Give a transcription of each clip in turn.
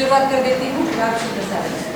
शुरुआत कर देती हूँ राग शुद्ध सारंग से।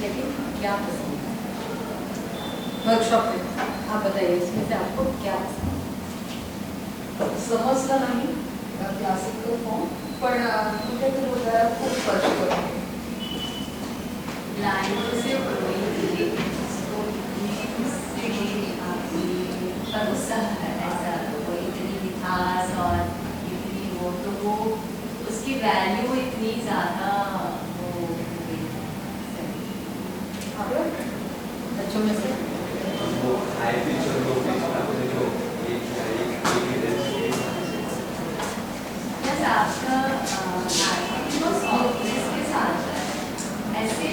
लेकिन क्या पसंद है? वर्कशॉप में आप बताइए, इसमें से आपको क्या पसंद है? समजलं नाही क्लासिकल फॉर्म, पण कुठेतरी जरा खूप स्पष्ट होते. लाइनों से बोलेंगे तो ऐसा वो इतनी मिठास और इतनी वो, तो वो उसकी वैल्यू इतनी ज़्यादा वो बच्चों में से वो हाई पिच और लो पिच आपने जो एक बस आपका वो सॉफ्टनेस के साथ ऐसे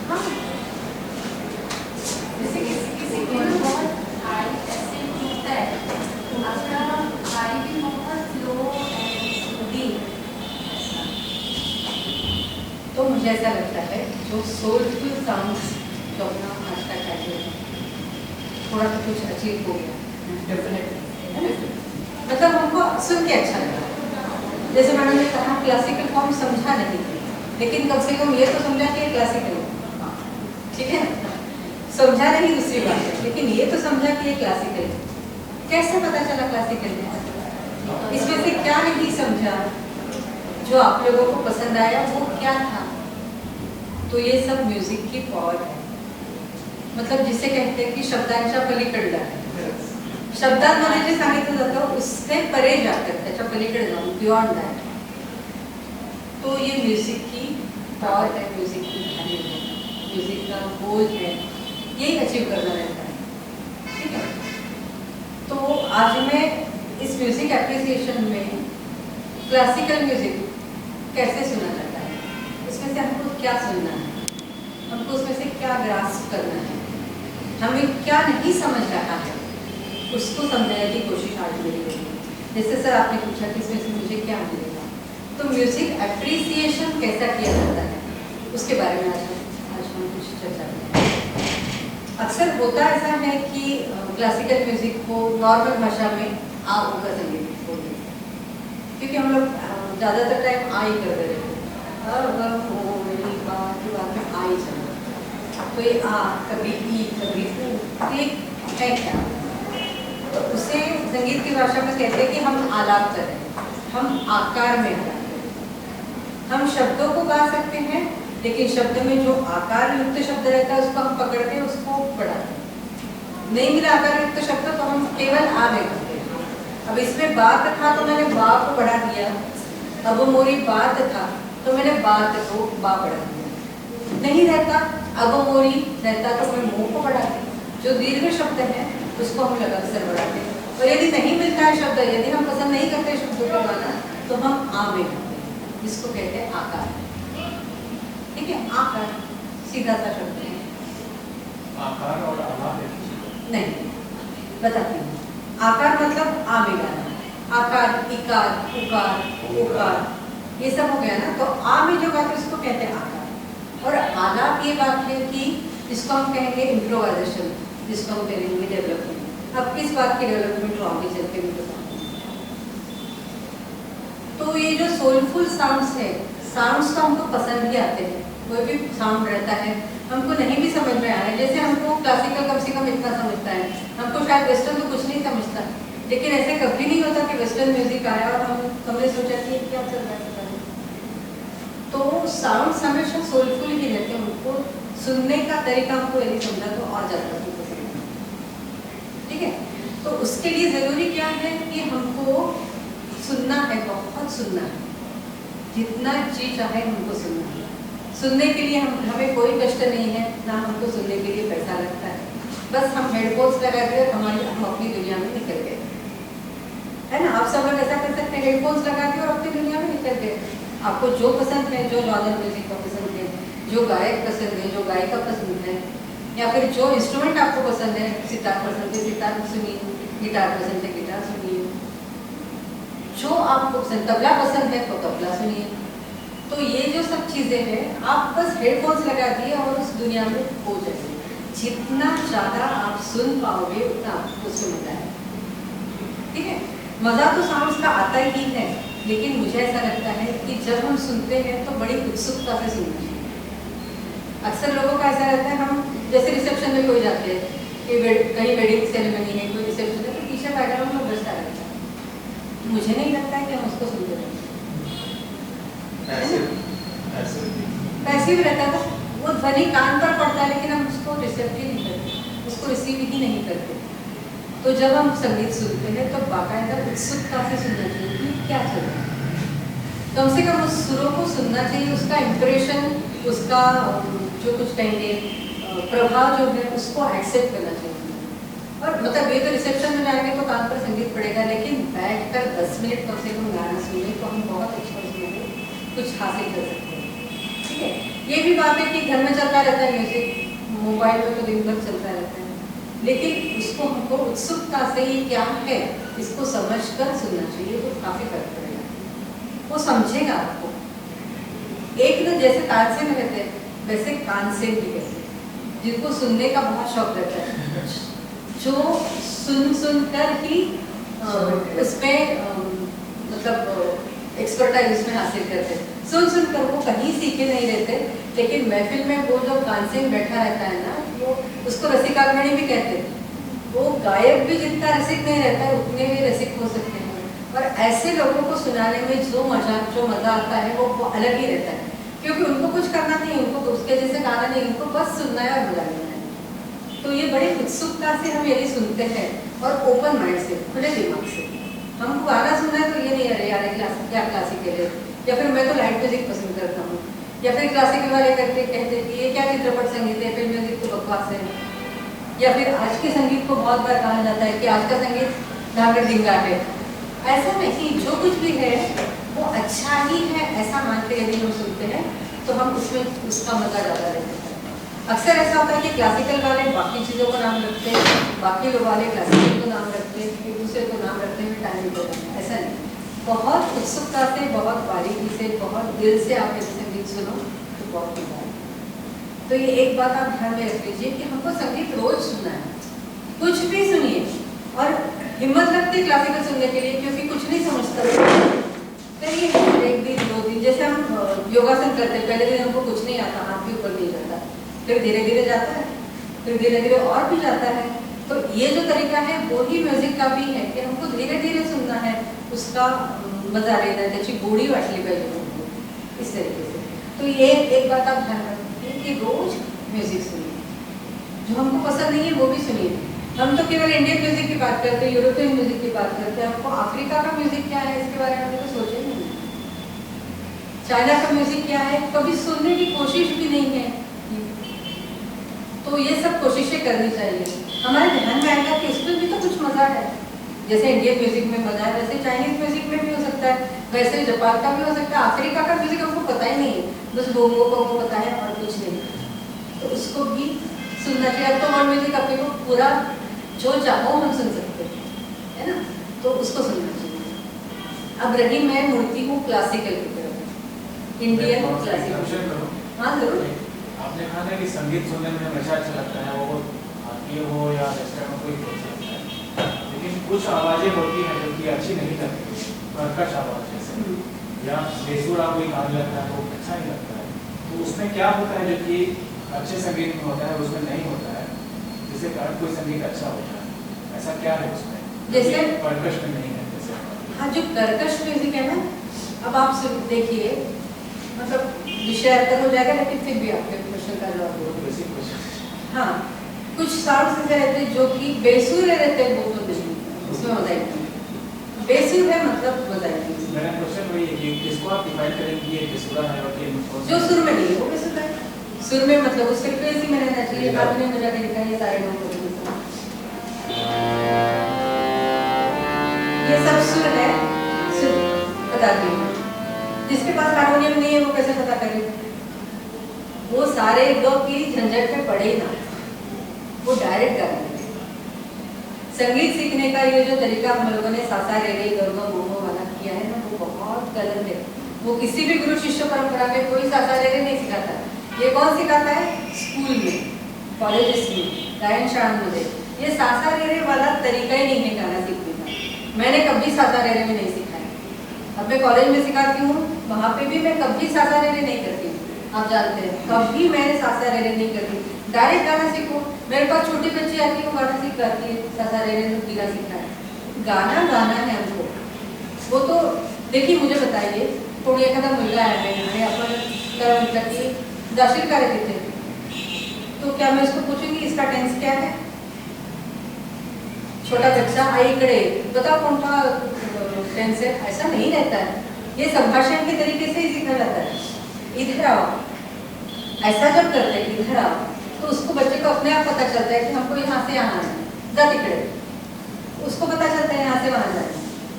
हाँ, जैसे किसी को बहुत हाई ऐसे टूटता है, आपका हाई भी बहुत लो एंड डीप. तो मुझे ऐसा लगता है जो सोलफुल साउंड्स जो अपना आज का टाइटल है, थोड़ा सा कुछ अचीव हो गया डेफिनेटली, मतलब हमको सुन के अच्छा लगा. जैसे मैडम ने कहा क्लासिकल फॉर्म समझा नहीं, लेकिन कम से कम ये तो समझा कि क्लासिकल है, ठीक है. समझा नहीं दूसरी बात है, लेकिन ये तो समझा कि ये क्लासिकल है. कैसे पता चला क्लासिकल है? इसमें से क्या नहीं समझा, जो आप लोगों को पसंद आया वो क्या था? तो ये सब म्यूजिक की पावर है. मतलब जिसे कहते हैं कि शब्दांच्या पलीकडला आहे. शब्दांमध्ये जे सांगितलं जातं उससे परे जाकर त्याच्या पलीकडे जाऊन बियॉन्ड दैट. तो ये म्यूजिक की पावर है, म्यूजिक की वैल्यू है, म्यूजिक का गोल है, यही अचीव करना रहता है. ठीक है. तो आज मैं इस म्यूजिक एप्रिसिएशन में क्लासिकल म्यूजिक कैसे सुना जाता है, उसमें से हमको क्या सुनना है, हमको उसमें से क्या ग्रास्प करना है, हमें क्या नहीं समझ रहा है, उसको समझने की कोशिश आज मेरी होगी. जैसे सर आपने पूछा कि इसमें से मुझे क्या मिलेगा, तो म्यूजिक एप्रिसिएशन कैसा किया जाता है उसके बारे में आज हम कुछ चर्चा करेंगे. अक्सर होता ऐसा है कि क्लासिकल म्यूजिक को नॉर्मल भाषा में आ उ का संगीत बोलते हैं, क्योंकि हम लोग ज़्यादातर टाइम आ ही करते रहते हैं, बात में आ ही चल रहा है. तो ये आ कभी ई कभी ऊ, तो ये है क्या? तो उसे संगीत की भाषा में कहते हैं कि हम आलाप कर रहे हैं, हम आकार में आलाप कर रहे हैं. हम शब्दों को गा सकते हैं, लेकिन शब्द में जो आकार युक्त शब्द रहता है उसको हम पकड़ते हैं, उसको बढ़ाते हैं. नहीं मिला आकार युक्त शब्द तो हम केवल आ में करते हैं. अब इसमें बात था तो मैंने बा को बढ़ा दिया, अब मोरी बात था तो मैंने बात को बा बढ़ा दिया. नहीं रहता अब मोरी रहता तो मैं मुंह को बढ़ा दी. जो दीर्घ शब्द है उसको हम लगातार बढ़ाते हैं. और यदि नहीं मिलता है शब्द, यदि हम पसंद नहीं करते शब्दों को गाना, तो हम आ में गाते हैं, जिसको कहते हैं आकार. ठीक है. आकार सीधा सा शब्द है. आकार और आलाप नहीं, बताती हूँ. आकार मतलब आ में गाना, आकार, इकार, उकार, उकार, ये सब हो गया ना. तो आ में जो गाते उसको कहते हैं आकार. और आलाप ये बात है कि जिसको हम कहेंगे इम्प्रोवाइजेशन, जिसको हम कहेंगे डेवलपमेंट. अब किस बात की डेवलपमेंट हो आगे चल के भी बताऊंगी. तो ये जो सोलफुल साउंड्स है, साउंड्स तो हमको पसंद ही आते हैं. कोई भी साउंड रहता है हमको नहीं भी समझ में आ रहा है. जैसे हमको क्लासिकल कम से कम इतना समझता है, हमको शायद वेस्टर्न तो कुछ नहीं समझता, लेकिन ऐसे कभी नहीं होता कि वेस्टर्न म्यूजिक आया और हमने सोचा कि क्या चल रहा है. तो साउंड्स हमेशा सोलफुल ही रहते हैं. उनको सुनने का तरीका हमको यदि समझा तो और ज़्यादा पसंद है. ठीक है. तो उसके लिए ज़रूरी क्या है कि हमको सुनना है, बहुत सुनना है, जितना जी चाहे हमको सुनना है. सुनने के लिए हमें कोई कष्ट नहीं है, ना हमको सुनने के लिए पैसा लगता है. बस हम हेडफोन्स लगा के हम अपनी दुनिया में निकल गए, है ना. आप सब लोग ऐसा कर सकते हैं, हेडफोन्स लगा के और अपनी दुनिया में निकल गए. आपको जो पसंद है, जो जॉनर म्यूजिक का पसंद है, जो गायक पसंद है, जो गायिका पसंद है, या फिर जो इंस्ट्रूमेंट आपको पसंद है, सितार पसंद है सितार सुनिए, गिटार पसंद है गिटार सुनिए, जो आपको पसंद, तबला पसंद है तो तबला सुनिए. तो ये जो सब चीज़ें हैं, आप बस हेडफोन्स लगा दिए और उस दुनिया में खो जाइए. जितना ज़्यादा आप सुन पाओगे उतना आपको उसमें मज़ा है. ठीक है. मज़ा तो साउंड्स का आता ही है, लेकिन मुझे ऐसा लगता है कि जब हम सुनते हैं तो बड़ी उत्सुकता से सुनना चाहिए। अक्सर लोगों का ऐसा रहता है, हम जैसे रिसेप्शन में कोई जाते हैं कि कहीं वेडिंग सेरेमनी है, कोई रिसेप्शन है, तो पीछे बैकग्राउंड में बजता रहता है। मुझे नहीं लगता है कि हम उसको सुनते रहते पैसिव रहता था, वो ध्वनि कान पर पड़ता है लेकिन हम उसको रिसेप्ट ही नहीं करते, उसको रिसीव ही नहीं करते। तो जब हम संगीत सुनते हैं तो बाकायदा उत्सुकता से सुनना चाहिए कि क्या चल रहा है, कम से कम उस सुरों को सुनना चाहिए, उसका इम्प्रेशन, उसका जो कुछ कहेंगे प्रभाव जो है उसको एक्सेप्ट करना चाहिए। और मतलब ये तो रिसेप्शन में जाएंगे तो कान पर संगीत पड़ेगा, लेकिन बैठ कर 10 मिनट कम से कम गाना सुने तो हम बहुत अच्छा उसमें कुछ हासिल कर सकते हैं। ठीक है, ये भी बात है कि घर में चलता रहता है म्यूजिक, मोबाइल में तो दिन भर चलता रहता है, लेकिन उसको हमको उत्सुकता से ये क्या है इसको समझ कर सुनना चाहिए, तो काफ़ी फर्क पड़ेगा, वो समझेगा आपको। एक न जैसे तानसेन कहते हैं वैसे कानसेन भी कहते हैं, जिनको सुनने का बहुत शौक रहता है, जो सुन कर ही उसमें मतलब एक्सपर्टाइज में हासिल करते हैं। सुन कर वो कहीं सीखे नहीं रहते, लेकिन महफिल में वो जो कानसेन बैठा रहता है ना, वो उसको रसिकाग्रणी भी कहते हैं। वो गायक भी जितना रसिक नहीं रहता है उतने भी रसिक हो सकते हैं, और ऐसे लोगों को सुनाने में जो मज़ा आता है वो अलग ही रहता है, क्योंकि उनको कुछ करना नहीं, उनको उसके जैसे गाना नहीं, उनको बस सुनना है और बजाना है। तो ये बड़ी उत्सुकता से हम यदि सुनते हैं और ओपन माइंड से, खुले दिमाग से, हमको गाना सुनना है तो ये नहीं अरे यार क्या क्लासिकल है, या फिर मैं तो लाइट म्यूजिक पसंद करता हूँ, या फिर क्लासिकल वाले करके कहते कि ये क्या चित्रपट संगीत है, फिल्म म्यूजिक तो बकवास है, या फिर आज के संगीत को बहुत बार कहा जाता है कि आज का संगीत धागड़ ढींगा है। ऐसा नहीं, जो कुछ भी है वो अच्छा ही है ऐसा मान के यदि हम सुनते हैं तो हम उसमें उसका मजा ज़्यादा लेते हैं। अक्सर ऐसा होता है कि क्लासिकल वाले बाकी चीज़ों को नाम रखते हैं, बाकी लोग वाले क्लासिकल को नाम रखते हैं, एक दूसरे को नाम रखते हुए टाइम निकलता है। ऐसा नहीं, बहुत उत्सुकता से, बहुत बारीकी से, बहुत दिल से आप यदि संगीत सुनो तो बहुत मजा है। तो ये एक बात आप ध्यान में रख लीजिए कि हमको संगीत रोज सुनना है, कुछ भी सुनिए, और हिम्मत रखते क्लासिकल सुनने के लिए, क्योंकि कुछ नहीं समझता। करिए एक दिन 2 दिन, जैसे हम योगासन करते हैं, पहले दिन हमको कुछ नहीं आता, हाथ भी ऊपर नहीं जाता, फिर धीरे धीरे जाता है, फिर धीरे धीरे और भी जाता है। तो ये जो तरीका है वो ही म्युझिक का भी है कि हमको धीरे धीरे सुनना है, उसका मजा लेना है, त्याची गोडी वाटली पाहिजे इस तरीके से। तो ये एक बात आप ध्यान रखिए कि रोज म्यूजिक सुनिए, जो हमको पसंद नहीं है वो भी सुनिए। हम तो केवल इंडियन म्यूजिक की बात करते हैं, यूरोपियन म्यूजिक की बात करते हैं, हमको अफ्रीका का म्यूजिक क्या है इसके बारे में हमने तो सोचा ही नहीं, चाइना का म्यूजिक क्या है कभी सुनने की कोशिश भी नहीं है। तो ये सब कोशिशें करनी चाहिए। हमारे ध्यान में आएगा कि इसमें भी तो कुछ मजा है, जैसे इंडियन म्यूजिक में मजा है वैसे चाइनीज म्यूजिक में भी हो सकता है, वैसे जापान का भी हो सकता है, अफ्रीका का म्यूजिक हमको पता ही नहीं है, बस बोंगो को पता है और कुछ नहीं, तो उसको भी सुनना चाहिए। अब तो वर्ल्ड म्यूजिक अपने को पूरा जो चाहो हम सुन सकते हैं, है ना, तो उसको सुनना चाहिए। अब रही मैं मुड़ती हूँ क्लासिकल की तरफ, इंडियन क्लासिकल। हाँ जरूर। आपने कहा था कि संगीत सुनने में हमेशा अच्छा लगता है, वो भारतीय हो या वेस्टर्न हो, कोई हो सकता है, लेकिन कुछ आवाज़ें होती हैं जो कि अच्छी नहीं लगती, कर्कश आवाज़ जैसे, या बेसुरा कोई गाने लगता है तो अच्छा नहीं लगता है। तो उसमें क्या होता है जो कि अच्छे संगीत में होता है उसमें नहीं होता है, जिससे कारण कोई संगीत अच्छा होता है, ऐसा क्या है उसमें जैसे कर्कश में नहीं है? जैसे हाँ, जो कर्कश म्यूजिक है ना, अब आप देखिए, मतलब विषय अंतर हो जाएगा लेकिन फिर भी आपके क्वेश्चन का जवाब दो। हाँ, कुछ साउंड ऐसे रहते हैं जो कि बेसुर रहते हैं, वो तो नहीं, उसमें मजा ही नहीं। बेसुर है मतलब मजा ही नहीं। मेरा क्वेश्चन वही है कि किसको आप डिफाइन करेंगे ये बेसुरा है और ये जो सुर में नहीं है वो बेसुर है। सुर में मतलब उस फ्रीक्वेंसी में रहना चाहिए। आपने मुझे क्या लिखा है, ये सारे नोट करो, ये सब सुर है, सुर बताती हूँ। जिसके पास हारमोनियम नहीं है वो कैसे पता करे, वो सारे दो की झंझट में पड़े ही ना, वो डायरेक्ट कर रहे। संगीत सीखने का ये जो तरीका हम लोगों ने सासा रे रे गर्व मोमो वाला किया है ना, वो बहुत गलत है। वो किसी भी गुरु शिष्य परंपरा में कोई सासा रे रे नहीं सिखाता। ये कौन सिखाता है? स्कूल में, कॉलेजेस में, गायन शाळांमध्ये। ये सासा रे रे वाला तरीका ही नहीं है गाना सीखने का। मैंने कभी सासा रे रे में नहीं सीखा है। अब मैं कॉलेज में सिखाती हूँ, वहाँ पे भी मैं कभी सासा रे रे नहीं करती, आप जानते हैं, कभी मैंने सासा रे रे नहीं करती। डायरेक्ट गाना सीखो। मेरे पास छोटी बच्ची आती है, वो गाना सीख जाती है, सासा रे रे तो गिरा सीखना है। गाना गाना है हमको। वो तो देखिए, मुझे बताइए, थोड़ी एखादा मुलगा आहे आणि आपण त्याला म्हटलं की जाशील का रे तिथे, तो क्या मैं इसको पूछूंगी इसका टेंस क्या है? छोटा बच्चा आईकडे बताओ कौन सा टेंस है, ऐसा नहीं रहता है। ये संभाषण के तरीके से ही सीखा जाता है। इधर आओ, ऐसा जब करते हैं इधर आओ, तो उसको बच्चे को अपने आप पता चलता है कि हमको यहाँ से यहाँ आना है, जा तिकडे, उसको पता चलता है यहाँ से वहाँ जाना।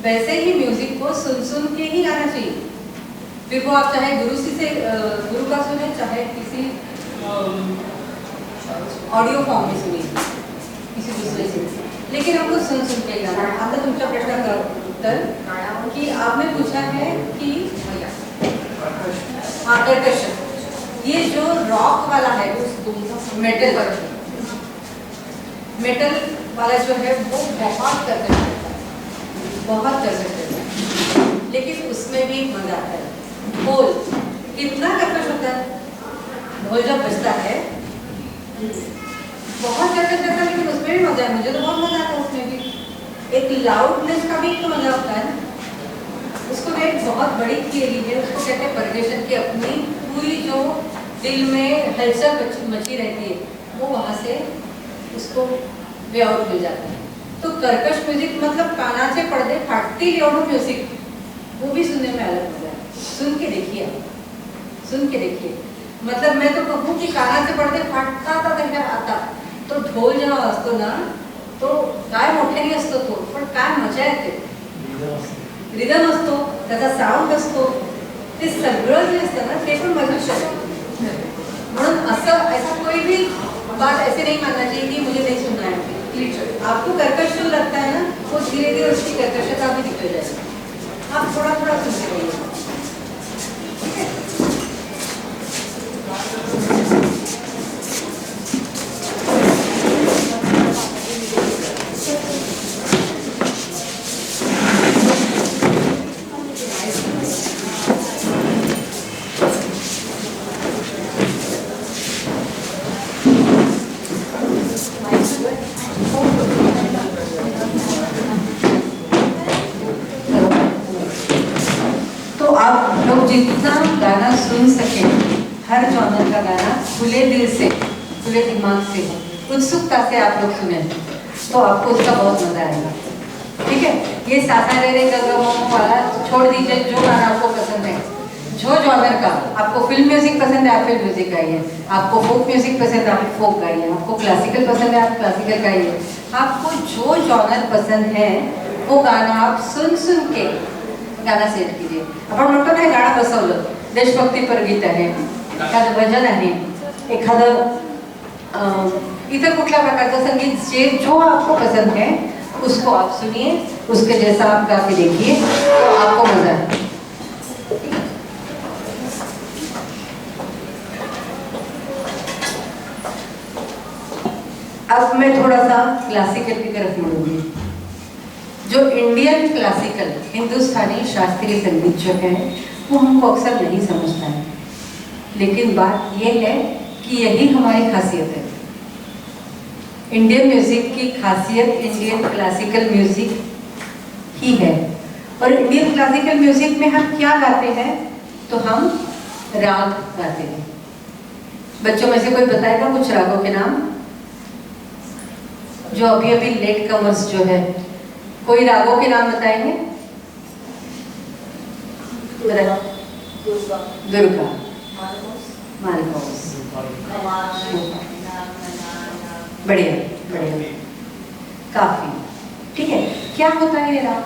वैसे ही म्यूजिक को सुन सुन के ही गाना चाहिए। फिर वो आप चाहे गुरु का सुने, चाहे किसी ऑडियो फॉर्म में सुनिए, किसी दूसरे से, लेकिन हमको सुन सुन के गाना। आता तुमच्या प्रश्नाचं उत्तर की आपने पूछा है कि हाँ percussion, ये जो रॉक वाला है, मेटल वाला जो है वो बहुत करकश है, बहुत करकश है, लेकिन उसमें भी मजा आता है। ढोल कितना कर्कश होता है, ढोल जब बजता है बहुत कर्कश रहता है, लेकिन उसमें भी मजा है। मुझे तो बहुत मजा आता है उसमें भी। एक लाउडनेस का भी तो मजा होता है ना। उसको एक बहुत बड़ी थियरी है, उसको कहते हैं परकशन की। अपनी पूरी जो दिल में हलचल मची रहती है, वो वहाँ से उसको वे आउट मिल जाता है। तो कर्कश म्यूजिक मतलब कानाचे पडदे फाटतील एवढं म्यूजिक, वो भी सुनने में अलग मजा है। सुन के देखिए, सुन के देखिए। मतलब मैं तो कहूँ की कानाचे पडदे फाटतात त्याच्या आता, तो ढोल जेव्हा असतो ना, तो काय मोठ्याने असतो तो, पण काय मजा येते। रिदम असतो, त्याचा साऊंड असतो, ते सगळं जे असतं ना ते पण मजेशीर आहे। म्हणून असं ऐसा कोई भी बात ऐसे नहीं मानना चाहिए कि मुझे नहीं सुनना है। आपको कर्कश जो लगता है ना, वो धीरे धीरे उसकी कर्कशता भी निकल जाएगी। आप थोड़ा थोड़ा सुनते रहिए, ठीक है। जितना गाना सुन सके, हर जॉनर का गाना खुले दिल से, खुले दिमाग से, उत्सुकता से आप लोग सुने, तो आपको उसका बहुत मजा आएगा, ठीक है। ये सासा रे रे गगमम वाला छोड़ दीजिए, जो गाना आपको पसंद है, जो जॉनर का आपको फिल्म म्यूजिक पसंद है, आप फिल्म म्यूजिक गाइए। आपको फोक म्यूजिक पसंद है, आप फोक गाइए। आपको क्लासिकल पसंद है, आप क्लासिकल गाइए। आपको जो जॉनर पसंद है वो गाना आप सुन सुन के गाना सेट कीजिए। आपण म्हणतो ना, गाणं बसवलं, देशभक्तीपर गीत आहे, एखादं भजन आहे, एखादं इतर कुठल्या प्रकारचं संगीत, जो आपको पसंद है उसको आप सुनिए, उसके जैसा आप गा के देखिए, तो आपको मजा है। अब मैं थोड़ा सा क्लासिकल की तरफ मुड़ूंगी। जो इंडियन क्लासिकल, हिंदुस्तानी शास्त्रीय संगीत जो है, वो हमको अक्सर नहीं समझता है, लेकिन बात यह है कि यही हमारी खासियत है। इंडियन म्यूजिक की खासियत इंडियन क्लासिकल म्यूजिक ही है। और इंडियन क्लासिकल म्यूजिक में हम क्या गाते हैं, तो हम राग गाते हैं। बच्चों में से कोई बताएगा कुछ रागों के नाम, जो अभी अभी लेट कमर्स जो है, कोई रागों के नाम बताएंगे? दुर्गा, मालकोस, बढ़िया बढ़िया, काफी ठीक है। क्या होता है ये राग?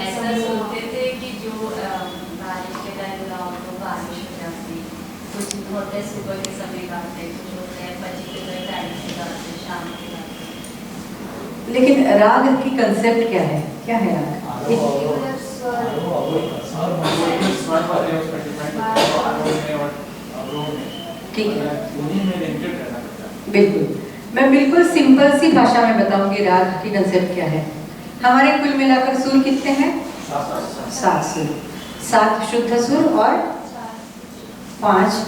ऐसा सोचते थे कि जो बारिश के टाइम गाँव को बारिश हो जाती, कुछ होते सुबह के समय गाते, कुछ होते हैं बच्चे के टाइम से गाते, शाम के गाते। लेकिन राग की कंसेप्ट क्या है, क्या है राग? ठीक है, बिल्कुल। मैं बिल्कुल सिंपल सी भाषा में बताऊंगी राग की कंसेप्ट क्या है। हमारे कुल मिलाकर सुर कितने हैं? 7 सुर। 7 शुद्ध सुर और 5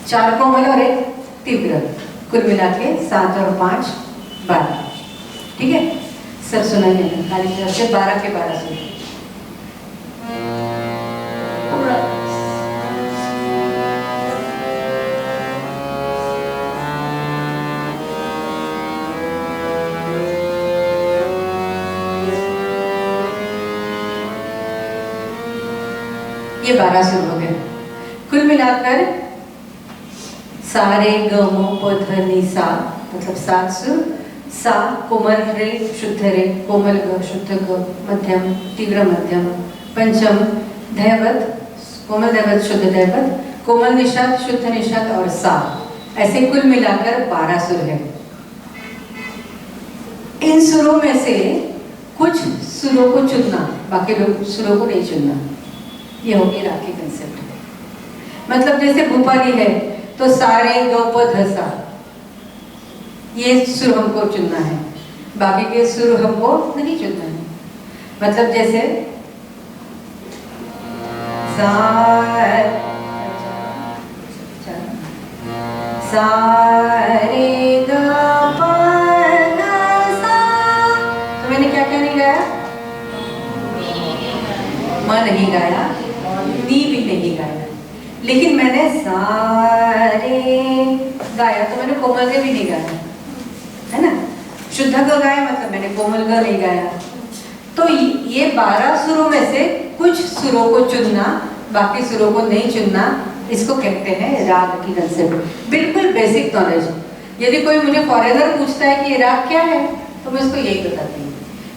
4 कोमल और 1 तीव्र, कुल मिला के 7 और 5 12। ठीक है, सब सुनाइए खाली तरफ से 12 के 12 सुर। ये 12 सुर हो गए। कुल मिलाकर सारे ग म प ध नि सा, मतलब 7 सुर। सा कोमल रे शुद्ध रे, कोमल ग शुद्ध ग, मध्यम तीव्र मध्यम, पंचम दैवत कोमल दैवत शुद्ध दैवत, कोमल निषाद शुद्ध निषाद और सा। ऐसे कुल मिलाकर 12 सुर है। इन सुरों में से कुछ सुरों को चुनना, बाकी लोग सुरों को नहीं चुनना। ये होगी राग की कंसेप्ट। मतलब जैसे भूपाली है तो सारे ग प ध सा, ये सुर हमको चुनना है, बाकी के सुर हमको नहीं चुनना है। मतलब जैसे सारे ग प ध सा, तो मैंने क्या क्या नहीं गाया? म नहीं गाया, नी भी नहीं गाया, लेकिन मैंने सारे गाया तो मैंने कोमल ग भी नहीं गाया, है ना। शुद्ध ग गाया मतलब मैंने कोमल ग नहीं गाया। तो ये 12 सुरों में से कुछ सुरों को चुनना, बाकी सुरों को नहीं चुनना, इसको कहते हैं राग की कंसेप्ट। बिल्कुल बेसिक नॉलेज। यदि कोई मुझे फॉरेनर पूछता है कि ये राग क्या है, तो मैं उसको यही बताती हूँ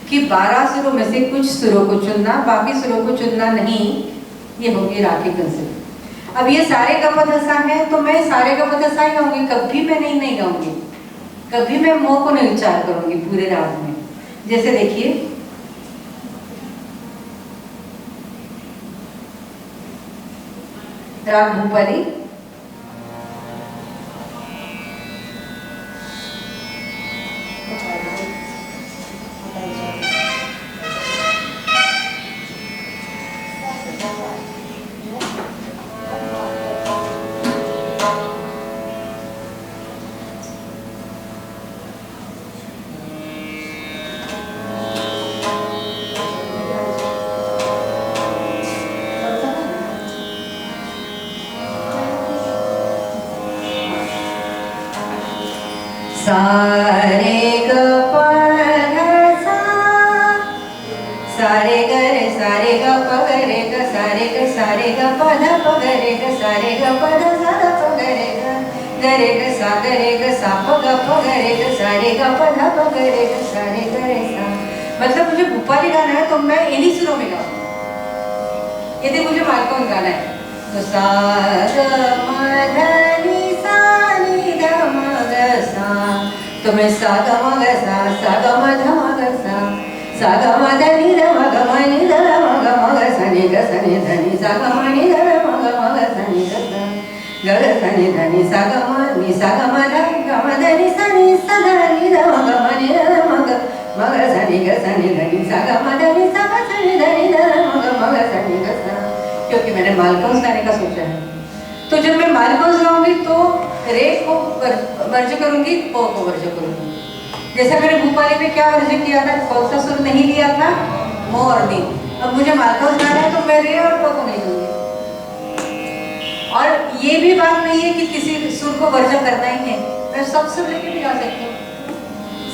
कि 12 सुरों में से कुछ सुरों को चुनना, बाकी सुरों को चुनना नहीं, ये होगी राग की कंसेप्ट। अब ये सारे ग प ध सा है तो मैं सारे ग प ध सा ही गाऊंगी, कभी मैं नहीं गाऊंगी, कभी मैं मोह को नहीं उच्चार करूंगी पूरे राग में। जैसे देखिए, राग भूपाली, सारे ग प ध सा, सारे ग रे सारे ग प ग रे ग सारे ग प ध प ग रे ग सारे ग प ध सा ध प ग रे ग सा प ग प ग रे ग सारे ग प ध प ग रे ग सारे ग रे सा। मतलब मुझे भूपाली गाना है तो मैं इन्हीं सुरों में गाऊंगी। यदि मुझे मालकौन गाना है तो सा ग म ध नि सा नि ध म ग सा, तो मैं सा ग म ग सा ग म ध म ग सा ग म ध नि ध म ग म नि ध म ग म ग सा नि ग सा नि ध नि सा ग म नि ध म ग म ग सा नि ग सा ग ग सा नि ध नि सा ग म नि सा ग म ध ग म ध नि सा ध नि ध म ग म नि ध म ग म ग सा नि ग सा नि ध नि सा ग म ध नि सा ग सा नि ध नि ध म ग म ग सा नि ग सा। क्योंकि मैंने मालकौंस गाने का सोचा है, तो जब मैं मालकौंस गाऊंगी तो रे को वर्ज करूंगी, प को वर्ज करूंगी। जैसा मैंने भूपाली में क्या वर्ज किया था, कौन सा सुर नहीं लिया था? मो और नी। अब मुझे मालकौंस गाना है तो मैं रे और प को नहीं दूंगी। और ये भी बात नहीं है कि किसी सुर को वर्ज करना ही है, मैं सब सुर लेके भी गा सकती हूँ।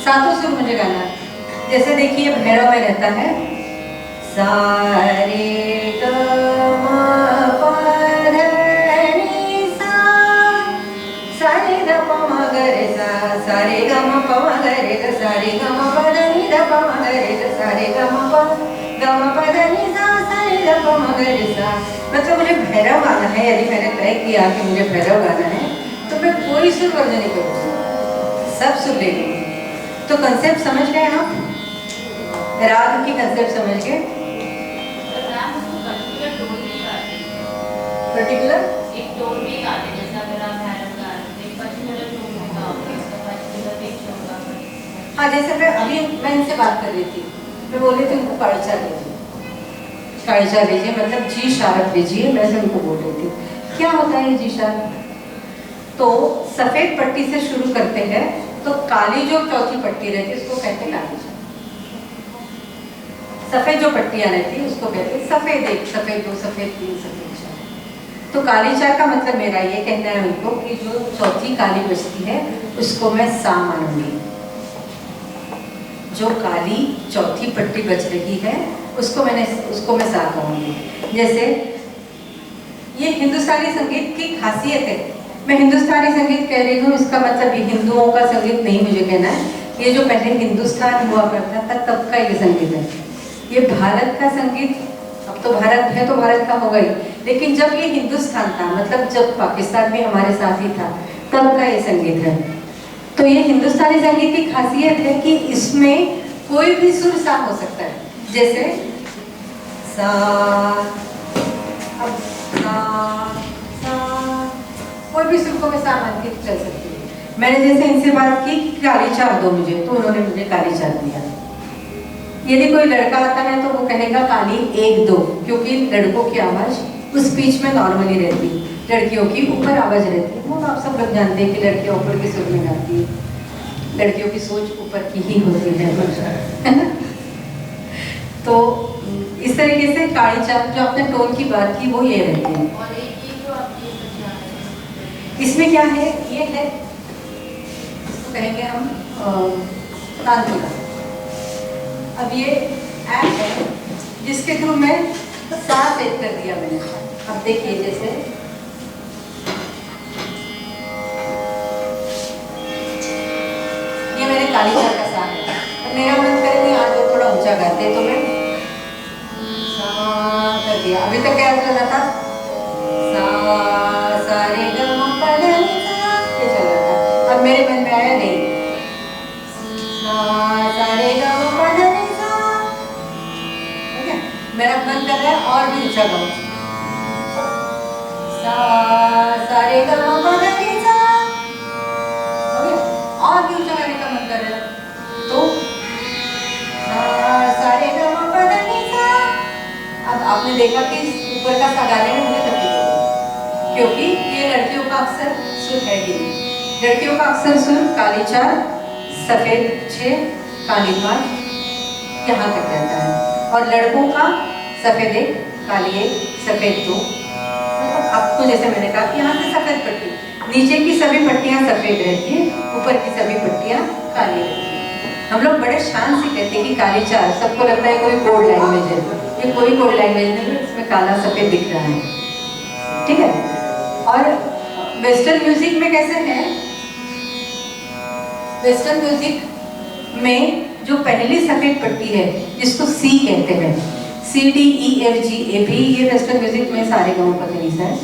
7 सुर मुझे गाना है। जैसे देखिए भैरव में रहता है सारे ग म प ध नि सा, सारे ग प म ग रे सा, सारे ग म प म ग रे ग सारे ग म प ध नि ध प म ग रे ग सारे ग म प ध नि सा सारे ग प म ग रे सा। मतलब मुझे भैरव गाना है, यदि मैंने तय किया कि मुझे भैरव गाना है तो मैं कोई सुर वर्ज नहीं करूँगी, सब सुर ले लूँगी। तो कंसेप्ट समझ गए आप? राग की कंसेप्ट समझ गए? पर्टिकुलर एक टोन में गाते, जैसे अगर आप भैरव गा रहे हैं एक पर्टिकुलर टोन में गाओगे, इसका पर्टिकुलर पिच होगा। हाँ, जैसे मैं अभी इनसे बात कर रही थी मैं बोली थी उनको काढ़ी चाय लीजिए, काढ़ी चाय लीजिए, मतलब जी शार्प लीजिए, मैं से उनको बोल रही थी। क्या होता है जी शार्प? तो सफेद पट्टी से शुरू करते हैं, तो काली जो चौथी पट्टी रहती है उसको कहते हैं काली चाय। सफेद जो पट्टियां रहती है उसको कहते हैं सफेद 1, सफेद 2, सफेद 3, सफेद 4। तो काली चाय का मतलब मेरा ये कहना है उनको कि जो चौथी काली बचती है उसको मैं सा मानूंगी। जो काली चौथी पट्टी बच रही है उसको मैं सा कहूंगी। जैसे ये हिंदुस्तानी संगीत की खासियत है। मैं हिंदुस्तानी संगीत कह रही हूँ, इसका मतलब ये हिंदुओं का संगीत नहीं मुझे कहना है। ये जो पहले हिंदुस्तान हुआ करता था तब का ये संगीत है। ये भारत का संगीत, अब तो भारत है तो भारत का होगा ही, लेकिन जब ये हिंदुस्तान था, मतलब जब पाकिस्तान भी हमारे साथ ही था, तब का ये संगीत है। तो ये हिंदुस्तानी संगीत की खासियत है कि इसमें कोई भी सुर सा हो सकता है। जैसे सा, अब सा, कोई भी सुर को मैं सा मान के चल सकती हूँ। मैंने जैसे इनसे बात की काली चाय दो मुझे, तो उन्होंने मुझे काली चाय दिया। यदि कोई लड़का आता है तो वो कहेगा काली 1 2, क्योंकि लड़कों की आवाज़ उस बीच में नॉर्मली रहती है, लड़कियों की ऊपर आवाज़ रहती है। वो आप सब लोग जानते हैं कि लड़कियाँ ऊपर के सुर में गाती है, लड़कियों की सोच ऊपर की ही होती है ना। तो इस तरीके से काली चाय जो आपने टोन की बात की वो ये रहती है। और एक ये जो आप ये बचा रहे हैं, इसमें क्या है, ये है, इसको कहेंगे हम तानपुरा। अब ये ऐप है जिसके थ्रू मैं सा सेट कर दिया मैंने। अब देखिए जैसे ये मैंने काली चाय का सा है। अब मेरा मन करे नहीं आज वो थोड़ा ऊंचा गाते तो मैं सा कर दिया। अभी तक क्या चल रहा था, सा सा रे ग म प ध नि सा, ये चल रहा था। अब मेरे मन में आया नहीं, सा सा रे ग म प ध नि सा, ठीक है। मेरा मन कर रहा है और भी ऊंचा गाऊं, सा सा रे ग म प ध नि सा, हो गया। और भी ऊंचा गाने का मन कर रहा है तो सा सा रे ग म प ध नि सा। अब आपने देखा कि ऊपर का सा गाने में मुझे तकलीफ होगी, क्योंकि ये लड़कियों का अक्सर सुर है ही नहीं। लड़कियों का अक्सर सुर काली 4, सफेद 6, काली 5 यहाँ तक रहता है, और लड़कों का सफेद 1, काली 1, सफेद 2। मतलब आपको जैसे मैंने कहा कि यहाँ से सफेद पट्टी, नीचे की सभी पट्टियाँ सफेद रहती है, ऊपर की सभी पट्टियाँ काली रहती है। हम लोग बड़े शान से कहते हैं कि काली 4, सबको लगता है कोई कोड लैंग्वेज है। ये कोई कोड लैंग्वेज नहीं है, इसमें काला सफेद दिख रहा है, ठीक है। और वेस्टर्न म्यूजिक में कैसे है, वेस्टर्न म्यूजिक में जो पहली सफेद पट्टी है जिसको सी कहते हैं, C D E F G ए भी, ये वेस्टर्न म्यूजिक में सारे गाँव का तरीका है।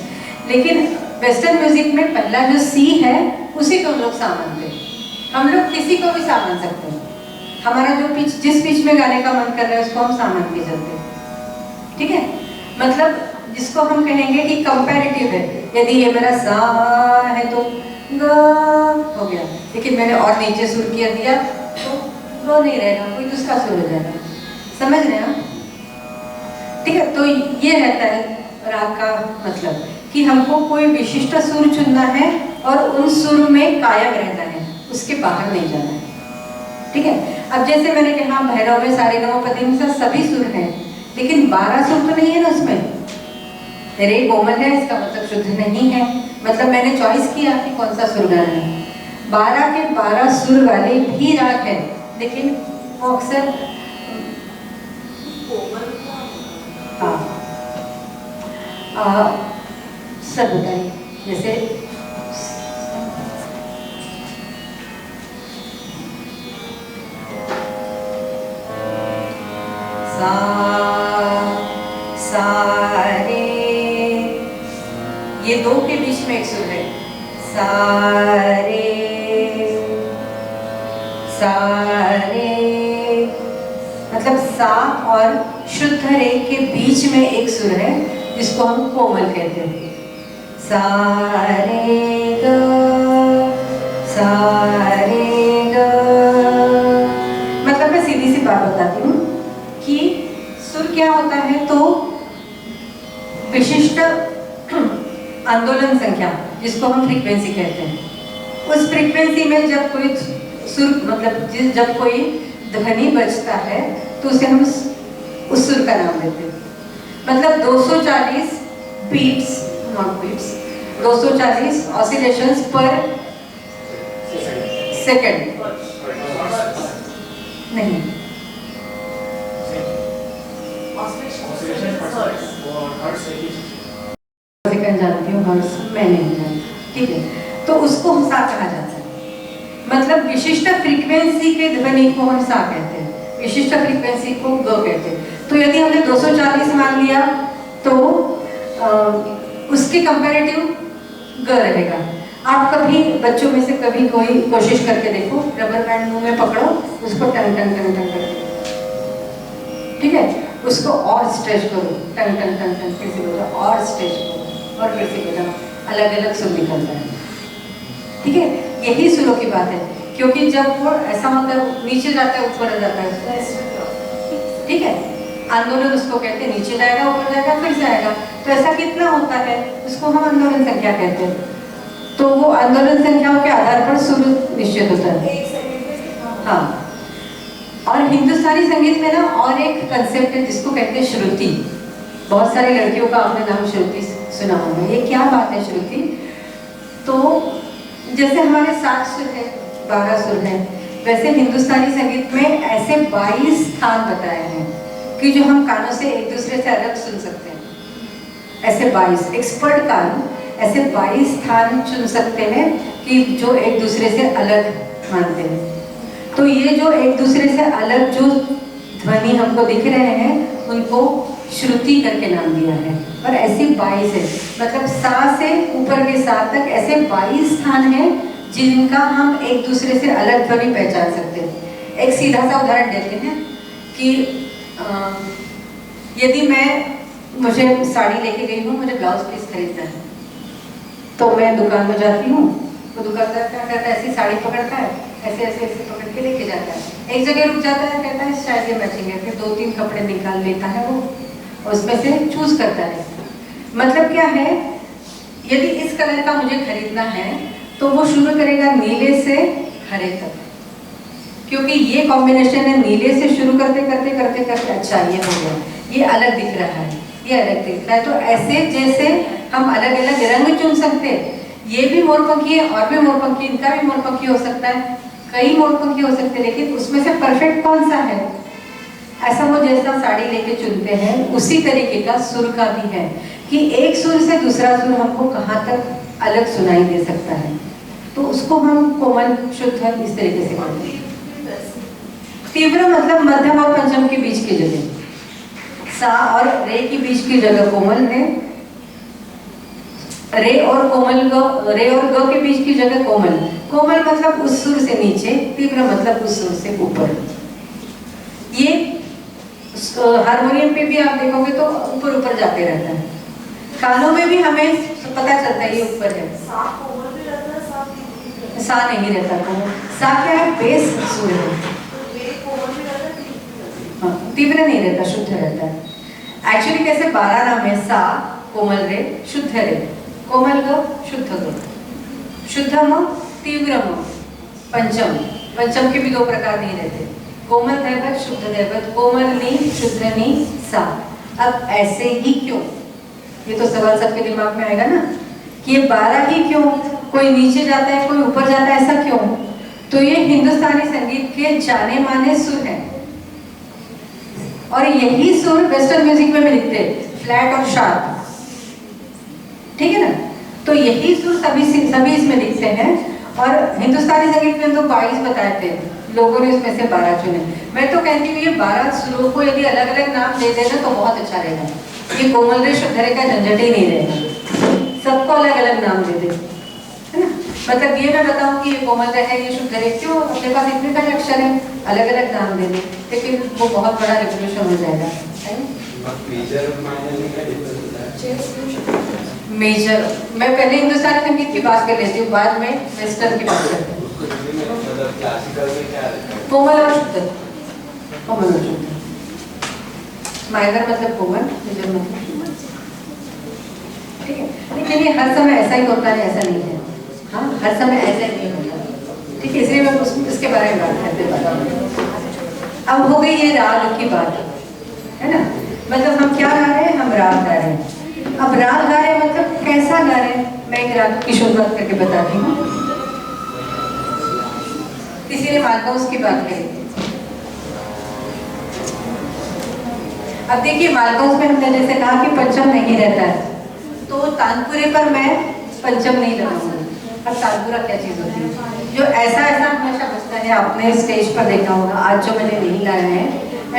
लेकिन वेस्टर्न म्यूजिक में पहला जो सी है उसी को हम लोग सा मानते हैं। हम लोग किसी को भी सा मान सकते हैं, हमारा जो पिच, जिस पिच में गाने का मन कर रहा है उसको हम सा मान के चलते हैं, ठीक है। मतलब जिसको हम कहेंगे कि कंपैरेटिव है। यदि ये मेरा सा है तो ग हो गया, लेकिन मैंने और नीचे सुर किया दिया तो ग नहीं रहेगा, कोई दूसरा सुर हो जाएगा। समझ रहे हैं, ठीक है। तो ये रहता है राग का मतलब कि हमको कोई विशिष्ट सुर चुनना है और उन सुर में कायम रहना है, उसके बाहर नहीं जाना है, ठीक है। अब जैसे मैंने कहा भैरव में सारे गाँव पति सा सभी सुर हैं, लेकिन 12 सुर तो नहीं है ना उसमें। रे कोमल है, इसका मतलब शुद्ध नहीं है, मतलब मैंने चॉइस किया कि कौन सा सुर गाना है। 12 के 12 सुर वाले भी राग है, लेकिन वो अक्सर सब बताइए। जैसे सा सा रे, ये 2 के बीच में एक सुर है, सा रे सा रे, मतलब सा और शुद्ध रे के बीच में एक सुर है जिसको हम कोमल कहते हैं। सा रे ग सा रे ग, मतलब मैं सीधी सी बात बताती हूँ, सुर क्या होता है, तो विशिष्ट आंदोलन संख्या जिसको हम फ्रीक्वेंसी कहते हैं, उस फ्रीक्वेंसी में जब कोई सुर मतलब जब कोई ध्वनि बजता है तो उसे हम उस सुर का नाम देते हैं। मतलब 240 बीट्स, नॉट बीट्स, 240 ऑसिलेशंस पर सेकंड नहीं, सेकंड जानती हूँ, हर्ट्ज मैं नहीं जानती, ठीक है। तो उसको सा कहा जाता है। मतलब विशिष्ट फ्रीक्वेंसी के ध्वनि को हम सा कहते हैं, विशिष्ट फ्रीक्वेंसी को ग कहते हैं। तो यदि हमने 240 मान लिया तो उसके कंपैरेटिव ग रहेगा। आप कभी बच्चों में से कभी कोई कोशिश करके देखो, रबर बैंड मुंह में पकड़ो, उसको टंग टंग टंग टंग करके, ठीक है, उसको और स्ट्रेच करो, टंग टंग टंग टंग, फिर से बजाओ और स्ट्रेच करो और फिर से बजाओ, अलग अलग सुर निकलता है, ठीक है। यही सुरों की बात है, क्योंकि जब वो ऐसा होता है नीचे जाता है ऊपर जाता है, ठीक है, आंदोलन उसको कहते हैं, नीचे जाएगा ऊपर जाएगा फिर जाएगा, तो ऐसा कितना होता है उसको हम आंदोलन संख्या कहते हैं। तो वो आंदोलन संख्याओं के आधार पर सुर निश्चित होता है। हाँ, और हिंदुस्तानी संगीत में ना और एक कंसेप्ट है जिसको कहते हैं श्रुति। बहुत सारी लड़कियों का आपने नाम श्रुति सुना होगा। ये क्या बात है श्रुति? तो जैसे हमारे 7 सुर है, 12 सुर है, वैसे हिंदुस्तानी संगीत में ऐसे 22 स्थान बताए हैं कि जो हम कानों से एक दूसरे से अलग सुन सकते हैं। ऐसे 22 एक्सपर्ट कान ऐसे 22 स्थान चुन सकते हैं कि जो एक दूसरे से अलग मानते हैं। तो ये जो एक दूसरे से अलग जो ध्वनि हमको दिख रहे हैं उनको श्रुति करके नाम दिया है। और ऐसे 22 है, मतलब सा से ऊपर के सा तक ऐसे 22 स्थान हैं जिनका हम एक दूसरे से अलग ध्वनि पहचान सकते हैं। एक सीधा सा उदाहरण देते हैं कि यदि मुझे साड़ी लेके गई हूँ, मुझे ब्लाउज पीस खरीदना है, तो मैं दुकान में जाती हूँ, तो दुकानदार क्या करता है, ऐसी साड़ी पकड़ता है, ऐसे ऐसे ऐसे पकड़ के लेके जाता है, एक जगह रुक जाता है, कहता है शायद ये मैचिंग है, फिर 2-3 कपड़े निकाल लेता है वो, उसमें से चूज करता है। मतलब क्या है, यदि इस कलर का मुझे खरीदना है तो वो शुरू करेगा नीले से हरे तक, क्योंकि ये कॉम्बिनेशन है, नीले से शुरू करते करते करते करते अच्छा ये हो गया, ये अलग दिख रहा है, ये अलग दिख रहा है। तो ऐसे जैसे हम अलग अलग रंग चुन सकते हैं, ये भी मोरपंखी है और भी मोरपंखी, इनका भी मोरपंखी हो सकता है, कई मोरपंखी हो सकते हैं, लेकिन उसमें से परफेक्ट कौन सा है, ऐसा वो जैसा साड़ी लेके चुनते हैं उसी तरीके का सुर का भी है कि एक सुर से दूसरा सुर हमको कहाँ तक अलग सुनाई दे सकता है। तो उसको हम कोमल शुद्ध इस तरीके से करते हैं। तीव्र मतलब मध्यम और पंचम के बीच की जगह, सा और रे की बीच की जगह कोमल है, रे और कोमल ग, रे और ग के बीच की जगह कोमल। कोमल मतलब उस सुर से नीचे, तीव्र मतलब उस सुर से ऊपर। ये हारमोनियम पे भी आप देखोगे तो ऊपर ऊपर जाते रहता है, कानों में भी हमें पता चलता है ये ऊपर है। सा नहीं रहता कोमल, सा क्या है, बेस सुर है, तीव्र नहीं रहता, शुद्ध रहता है। एक्चुअली कैसे 12 नाम है, सा, कोमल रे, शुद्ध रे, कोमल ग, शुद्ध ग, शुद्धम, तीव्रम, पंचम। पंचम के भी 2 प्रकार नहीं रहते, कोमल दैवत, शुद्ध दैवत, कोमल नी, शुद्ध नी, सा। अब ऐसे ही क्यों, ये तो सवाल सबके दिमाग में आएगा ना कि ये 12 ही क्यों, कोई नीचे जाता है कोई ऊपर जाता है, ऐसा क्यों? तो ये हिंदुस्तानी संगीत के जाने माने सुर हैं और यही सुर वेस्टर्न म्यूजिक में भी दिखते हैं, फ्लैट और शार्प, ठीक है ना। तो यही सुर सभी इसमें दिखते हैं और हिंदुस्तानी संगीत में तो 22 बताए थे लोगों ने, उसमें से 12 चुने। मैं तो कहती हूँ ये 12 सुरों को यदि अलग अलग नाम दे देना तो बहुत अच्छा रहेगा, ये कोमल रे शुद्ध रे का झंझट ही नहीं रहेगा, सबको अलग अलग नाम दे दे, है ना। मतलब ये मैं बताऊँ कि ये कोमल रे है, ये शुद्ध रे, क्यों, अपने पास इतने सारे अक्षर हैं, अलग अलग नाम दे दे, लेकिन वो बहुत बड़ा रेवोल्यूशन हो जाएगा, है ना। मेजर मैं पहले हिंदुस्तानी संगीत की बात कर लेती हूँ, बाद में वेस्टर्न की बात करते हैं। कोमल और शुद्ध, कोमल और शुद्ध, माइनर मतलब कॉमन, मेजर मतलब ह्यूमन। ठीक है, लेकिन ये हर समय ऐसा ही होता है, ऐसा नहीं है। हाँ, हर समय ऐसा ही नहीं होता। ठीक है, इसलिए मैं इसके बारे में बात करते हैं। अब हो गई ये राग की बात, है ना। मतलब हम क्या गा रहे हैं, हम राग गा रहे हैं। अब राग गा रहे हैं मतलब कैसा गा रहे हैं, मैं एक राग की शुरुआत करके बताती हूँ। किसी ने मालकाउस की बात करी। अब देखिए, मालकाउस में हमने जैसे कहा कि पंचम नहीं रहता है, तो तानपुरे पर मैं पंचम नहीं लगाऊंगी। अब तानपुरा क्या चीज होती है, जो ऐसा हमेशा बजता है, आपने स्टेज पर देखा होगा, आज जो मैंने नहीं लाया है,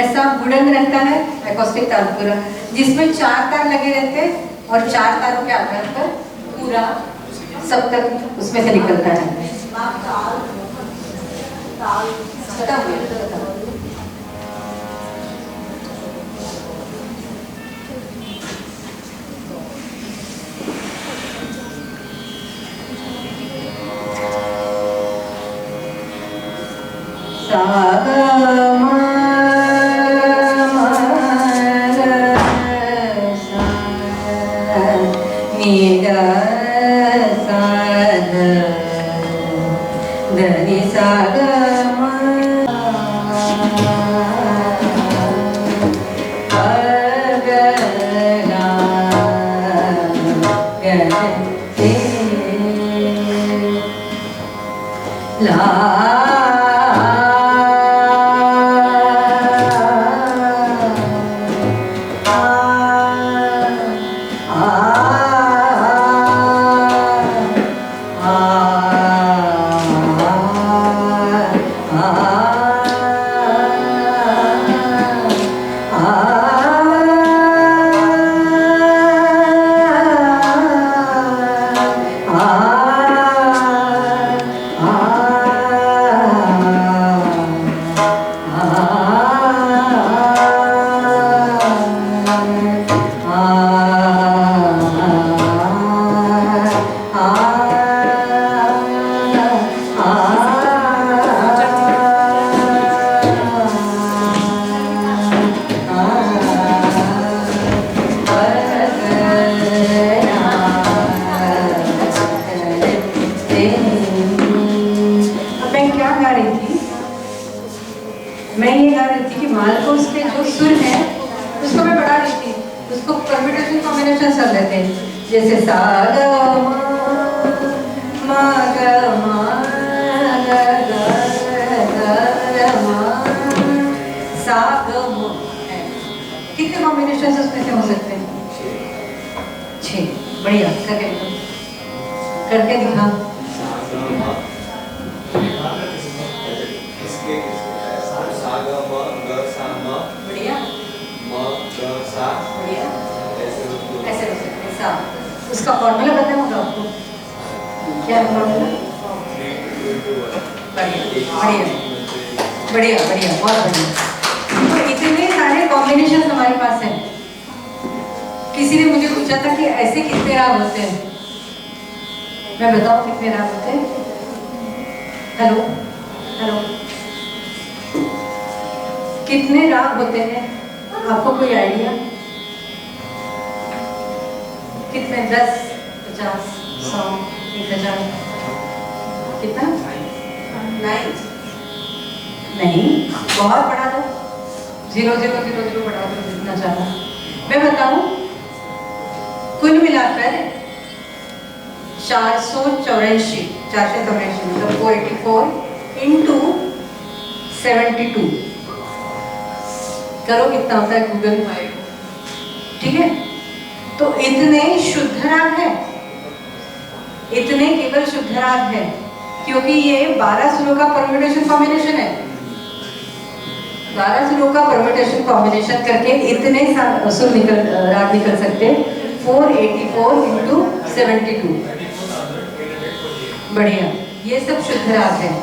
ऐसा वुडन रहता है एकॉस्टिक तानपुरा, जिसमें 4 तार लगे रहते हैं और 4 तारों के आधार पर पूरा सप्तक उसमें से निकलता है। जैसे सा ग म ग म ग ग ग म सा ग म। कितने कॉम्बिनेशन उसमें से हो सकते हैं? 6। बढ़िया, करके दिखा। बढ़िया, बढ़िया, ऐसे हो सकते हैं। सा, उसका फॉर्मूला बताऊंगा आपको। क्या है फॉर्मूला? बढ़िया, बढ़िया, बढ़िया, बहुत बढ़िया। तो इतने सारे कॉम्बिनेशन हमारे पास हैं। किसी ने मुझे पूछा था कि ऐसे कितने राग होते हैं, मैं बताऊं कितने राग होते हैं? हेलो, हेलो, कितने राग होते हैं? आपको कोई आइडिया? कितने? 10, 50, 100, 1000? कितना? 9? नहीं, बहुत बढ़ा दो, 0 0 0 0 बढ़ा दो जितना चाहो। मैं बताऊं, कुल मिलाकर 484 मतलब 484 इंटू 72 करो कितना होता है गूगल में। ठीक है, तो इतने शुद्ध राग है, इतने केवल शुद्ध राग है, क्योंकि ये 12 सुरों का परम्यूटेशन कॉम्बिनेशन है। 12 सुरों का परम्यूटेशन कॉम्बिनेशन करके इतने सुर राग निकल सकते हैं। 484 इंटू 72। बढ़िया, ये सब शुद्ध राग है।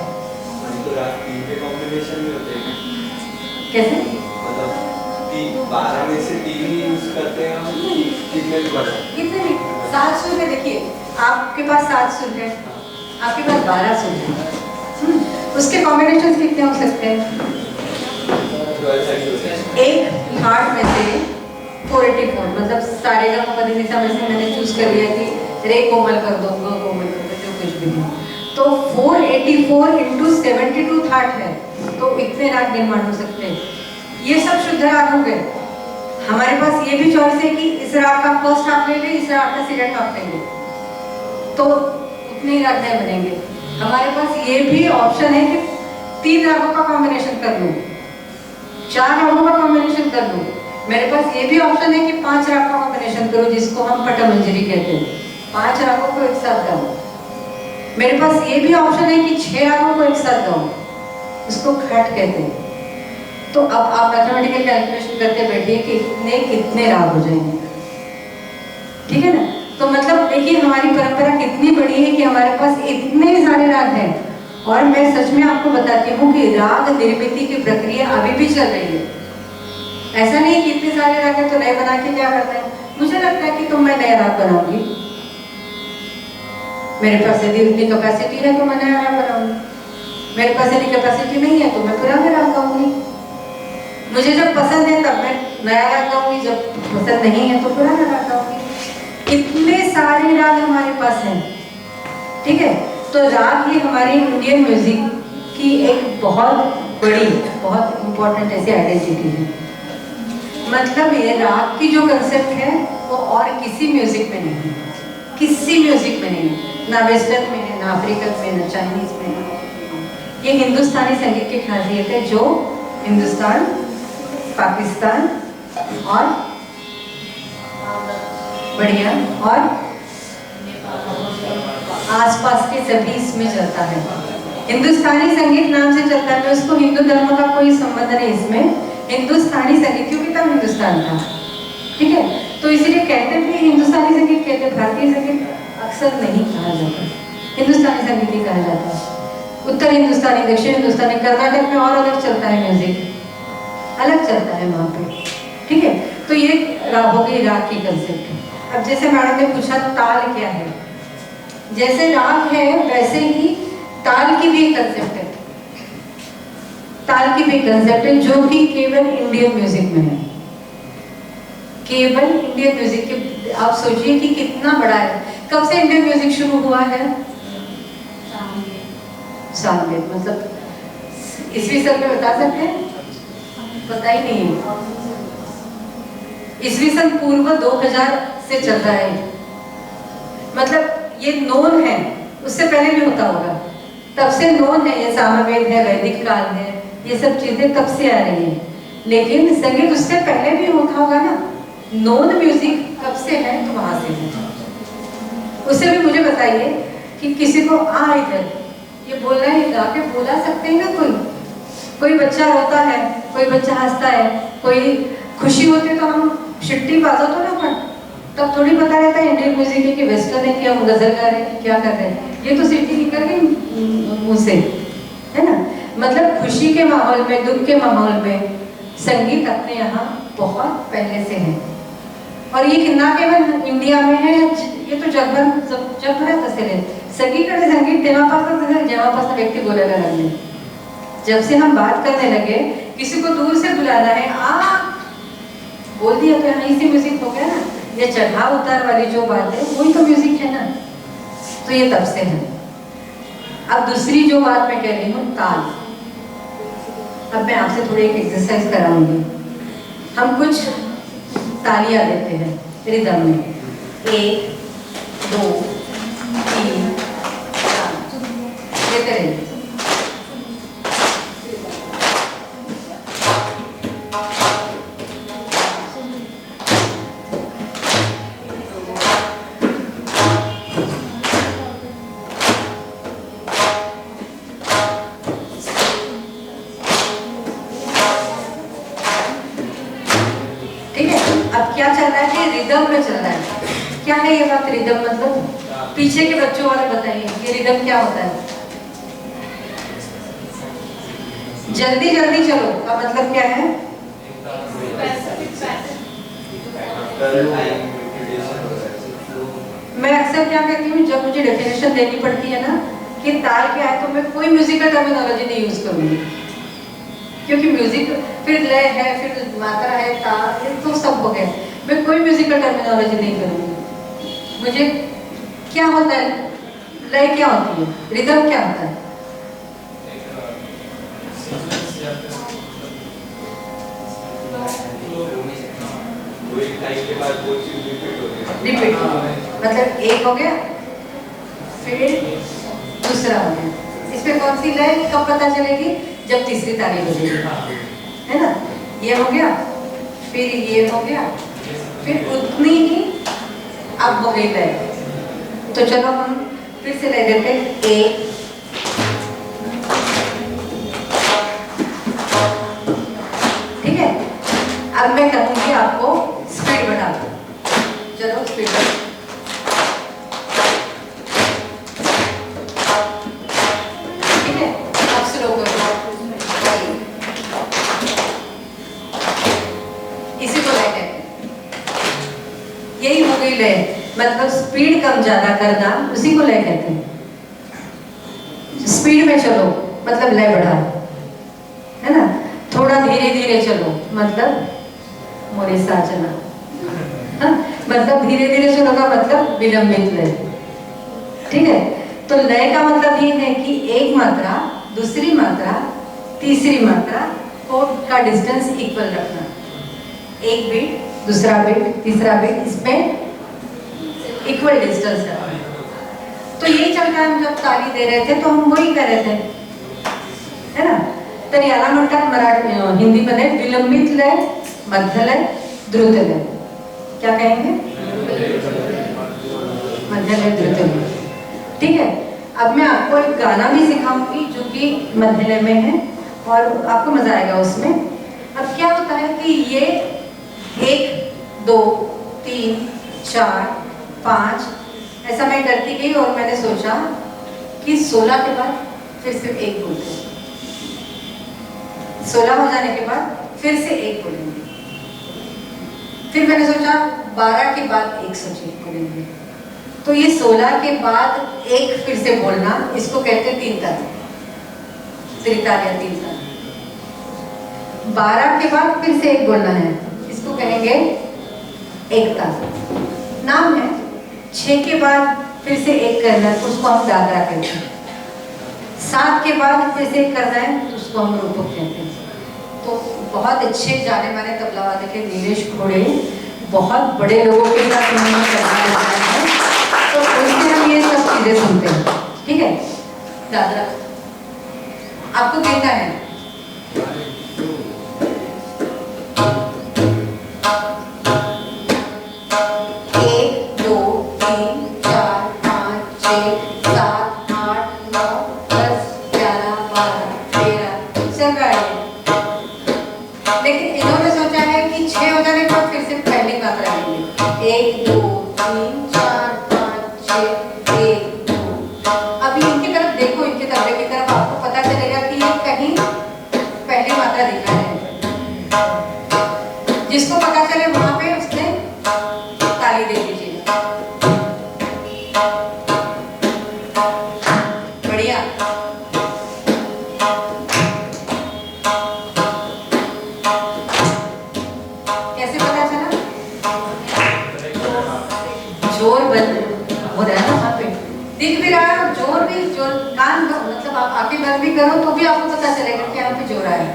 कैसे? 12 में से 3 ही यूज करते हैं हम, कितने भी बचा? कितने भी 7 सुर है। देखिए, आपके पास 7 सुर है, आपके पास 12 सुर है, उसके कॉम्बिनेशन कितने हो सकते हैं? 12 साइड एक हार्ट में से 484 मतलब सारेगामापधनिसा में से मैंने चूज कर लिया कि रे कोमल कर दो, ग कोमल कर दो, जो कुछ भी हो। तो 484 इंटू 72 थाट है, तो इतने राग निर्माण हो सकते हैं। ये सब शुद्ध राग हो गए। हमारे पास ये भी चॉइस है कि इस राग का फर्स्ट हाफ ले ले, इस राग का सेकंड हाफ ले ले, तो उतने ही राग नहीं बनेंगे। हमारे पास ये भी ऑप्शन है कि 3 रागों का कॉम्बिनेशन कर लूं, 4 रागों का कॉम्बिनेशन कर लूं। मेरे पास ये भी ऑप्शन है कि 5 राग का कॉम्बिनेशन करो, जिसको हम पटमंजरी कहते हैं, 5 रागों को एक साथ गाओ। मेरे पास ये भी ऑप्शन है कि 6 रागों को एक साथ गाओ, इसको खट कहते हैं। तो अब आप मैथमेटिकल कैलकुलेशन करते बैठिए कि कितने राग हो जाएंगे, ठीक है ना। तो मतलब देखिए हमारी परंपरा कितनी बड़ी है कि हमारे पास इतने सारे राग हैं। और मैं सच में आपको बताती हूँ कि राग निर्मिति की प्रक्रिया अभी भी चल रही है। ऐसा नहीं कि इतने सारे राग हैं तो नए बना के क्या करना है। मुझे लगता है कि तो मैं नया राग बनाऊंगी, मेरे पास यदि उतनी कैपेसिटी है तो मैं नया राग बनाऊंगी, मेरे पास यदि कैपेसिटी नहीं है तो मैं पुराना राग गाऊंगी। मुझे जब पसंद है तब मैं नया राग गाऊंगी, जब पसंद नहीं है तो पुराना राग गाऊंगी। इतने सारे राग हमारे पास हैं, ठीक है। तो राग ये हमारी इंडियन म्यूजिक की एक बहुत बड़ी, बहुत इंपॉर्टेंट ऐसी आइडेंटिटी है। मतलब ये राग की जो कंसेप्ट है वो और किसी म्यूजिक में नहीं है, किसी म्यूजिक में नहीं, ना वेस्टर्न में है, ना अफ्रीकन में, ना चाइनीज में है। ये हिंदुस्तानी संगीत की खासियत है जो हिंदुस्तान, पाकिस्तान और बढ़िया और आसपास के सभी इसमें चलता है। हिंदुस्तानी संगीत नाम से चलता है, उसको हिंदू धर्म का कोई संबंध नहीं इसमें। हिंदुस्तानी संगीत क्योंकि तब हिंदुस्तान था, ठीक है, तो इसीलिए कहते थे हिंदुस्तानी संगीत, कहते भारतीय संगीत अक्सर नहीं कहा जाता, हिंदुस्तानी संगीत ही कहा जाता है। उत्तर हिंदुस्तानी, दक्षिण हिंदुस्तानी, कर्नाटक में और अलग चलता है, म्यूजिक अलग चलता है वहाँ पे, ठीक है। तो ये राग हो गई, राग की कंसेप्ट। अब जैसे मैडम ने पूछा ताल क्या है, जैसे राग है वैसे ही ताल की भी एक कंसेप्ट है, ताल की भी कंसेप्ट है जो कि केवल इंडियन म्यूजिक में है, केवल इंडियन म्यूजिक के। आप सोचिए कि कितना बड़ा है। कब से इंडियन म्यूजिक शुरू हुआ है? सामवेद, मतलब ईस्वी सन में बता सकते हैं? पता ही नहीं है। ईस्वी सन पूर्व 2000 से चल रहा है, मतलब ये नोन है, उससे पहले भी होता होगा, तब से नोन है। ये सामवेद है, वैदिक काल है, ये सब चीजें तब से आ रही हैं। लेकिन संगीत उससे पहले भी होता होगा ना। नोन म्यूजिक कब से है? तो वहां से है। उससे भी मुझे बताइए कि किसी को इधर ये बोलना है, गा के बोला सकते हैं ना? कोई बच्चा रोता है, कोई बच्चा हंसता है, कोई खुशी होती है तो हम शिट्टी बाजो तो ना, पर तब थोड़ी पता रहता है इंडियन म्यूजिक है कि वेस्टर्न है कि हम गजल गा रहे हैं, क्या कर रहे हैं। ये तो सिटी निकल गई मुंह से, है ना। मतलब खुशी के माहौल में, दुख के माहौल में संगीत अपने यहाँ बहुत पहले से है। और ये ना केवल इंडिया में है, ये तो जगभरात असेल सगळीकडे संगीत तेव्हापासून जेव्हापासून व्यक्ती बोलायला लागले। जब से हम बात करने लगे, किसी को दूर से बुलाना है, बोल दिया तो यहाँ इसी म्यूजिक हो गया ना। ये चढ़ाव उतार वाली जो बात है वही तो म्यूजिक है ना। तो ये तब से है। अब दूसरी जो बात मैं कह रही हूँ, ताल। अब मैं आपसे थोड़ी एक एक्सरसाइज कराऊंगी। हम कुछ तालियां देते हैं रिदम में, 1 2 3 4 देते रहिए। रिदम में चल रहा है। क्या है ये बात रिदम मतलब? पीछे के बच्चों वाले बताइए ये रिदम क्या होता है? जल्दी जल्दी चलो का मतलब क्या है? मैं अक्सर क्या कहती हूँ, जब मुझे डेफिनेशन देनी पड़ती है ना कि ताल क्या है, तो मैं कोई म्यूजिकल टर्मिनोलॉजी नहीं यूज करूंगी, क्योंकि म्यूजिक फिर लय है, फिर मात्रा है, ताल, ये तो सब हो गया। मैं कोई म्यूजिकल टर्मिनोलॉजी नहीं करूँगी। मुझे क्या होता है, लय क्या होती है, रिदम क्या होता है? वो एक टाइम के बाद वो चीज रिपीट होती है। रिपीट, मतलब एक हो गया फिर दूसरा हो गया। इसमें कौन सी लय कब पता चलेगी? जब तीसरी ताली बजेगी, है ना? ये हो गया, फिर ये हो गया, फिर उतनी ही अब हो गई लय। तो चलो हम फिर से ले देते हैं। एक, ठीक है? अब मैं कहूँगी आपको स्पीड बढ़ा दो। चलो स्पीड बढ़ा। ठीक है, अब स्लो करो। इसी को लय कहते हैं। यही हो गई लय, मतलब स्पीड कम ज्यादा करना, उसी को लय कहते हैं। स्पीड में चलो मतलब लय बढ़ाओ, है ना? थोड़ा धीरे धीरे चलो मतलब मोरे साजना, हाँ? मतलब धीरे धीरे चलो का मतलब विलंबित लय। ठीक है, तो लय का मतलब ये है कि एक मात्रा, दूसरी मात्रा, तीसरी मात्रा को का डिस्टेंस इक्वल रखना। एक बीट, दूसरा बीट, तीसरा बीट, इसमें इक्वल डिस्टेंस है। तो यही चलता है, हम जब ताली दे रहे थे तो हम वही कर रहे थे, है ना? तर याला म्हणतात मराठी हिंदीमध्ये विलंबित लय, मध्य लय, द्रुत लय। क्या कहेंगे? मध्य लय, द्रुत लय। ठीक है, अब मैं आपको एक गाना भी सिखाऊंगी जो कि मध्य लय में है और आपको मजा आएगा उसमें। अब क्या होता है कि ये 1 2 3 4 5 ऐसा मैं करती गई और मैंने सोचा कि 16 के बाद फिर सिर्फ एक बोलते हैं, 16 हो जाने के बाद फिर से एक बोलेंगे, फिर मैंने सोचा 12 के बाद एक सचिव बोलेंगे। तो ये 16 के बाद एक फिर से बोलना, इसको कहते हैं 3 ताल, त्रिताल या 3 ताल। 12 के बाद फिर से एक बोलना है, इसको कहेंगे एक ताल। नाम है 6 के बाद फिर से एक करना है, उसको हम दादरा कहते हैं। 7 के बाद फिर से एक करना है, उसको हम रूपक कहते हैं। तो बहुत अच्छे जाने माने तबला वाले के नीलेश खोड़े बहुत बड़े लोगों के साथ उन्होंने करना है, तो उससे हम ये सब चीजें सुनते हैं। ठीक है, दादरा आपको गिनना है। लेकिन इन्होंने सोचा है कि 6 हो जाने के बाद फिर से पहली मात्रा लेंगे। 1 2 3 4 5 6 1 2। अभी इनकी तरफ देखो, इनके तबले की तरफ, आपको पता चलेगा कि ये कहीं पहली मात्रा दिखा है। जिसको पता चले वहां पे उसने ताली दे दीजिए। बढ़िया। कैसे पता चला? जोर बंद हो रहा है ना वहाँ पे, दिख भी रहा है, जोर भी, जोर कान मतलब आप आंखें बंद भी करो तो भी आपको पता चलेगा कि यहाँ पे जोर आया है।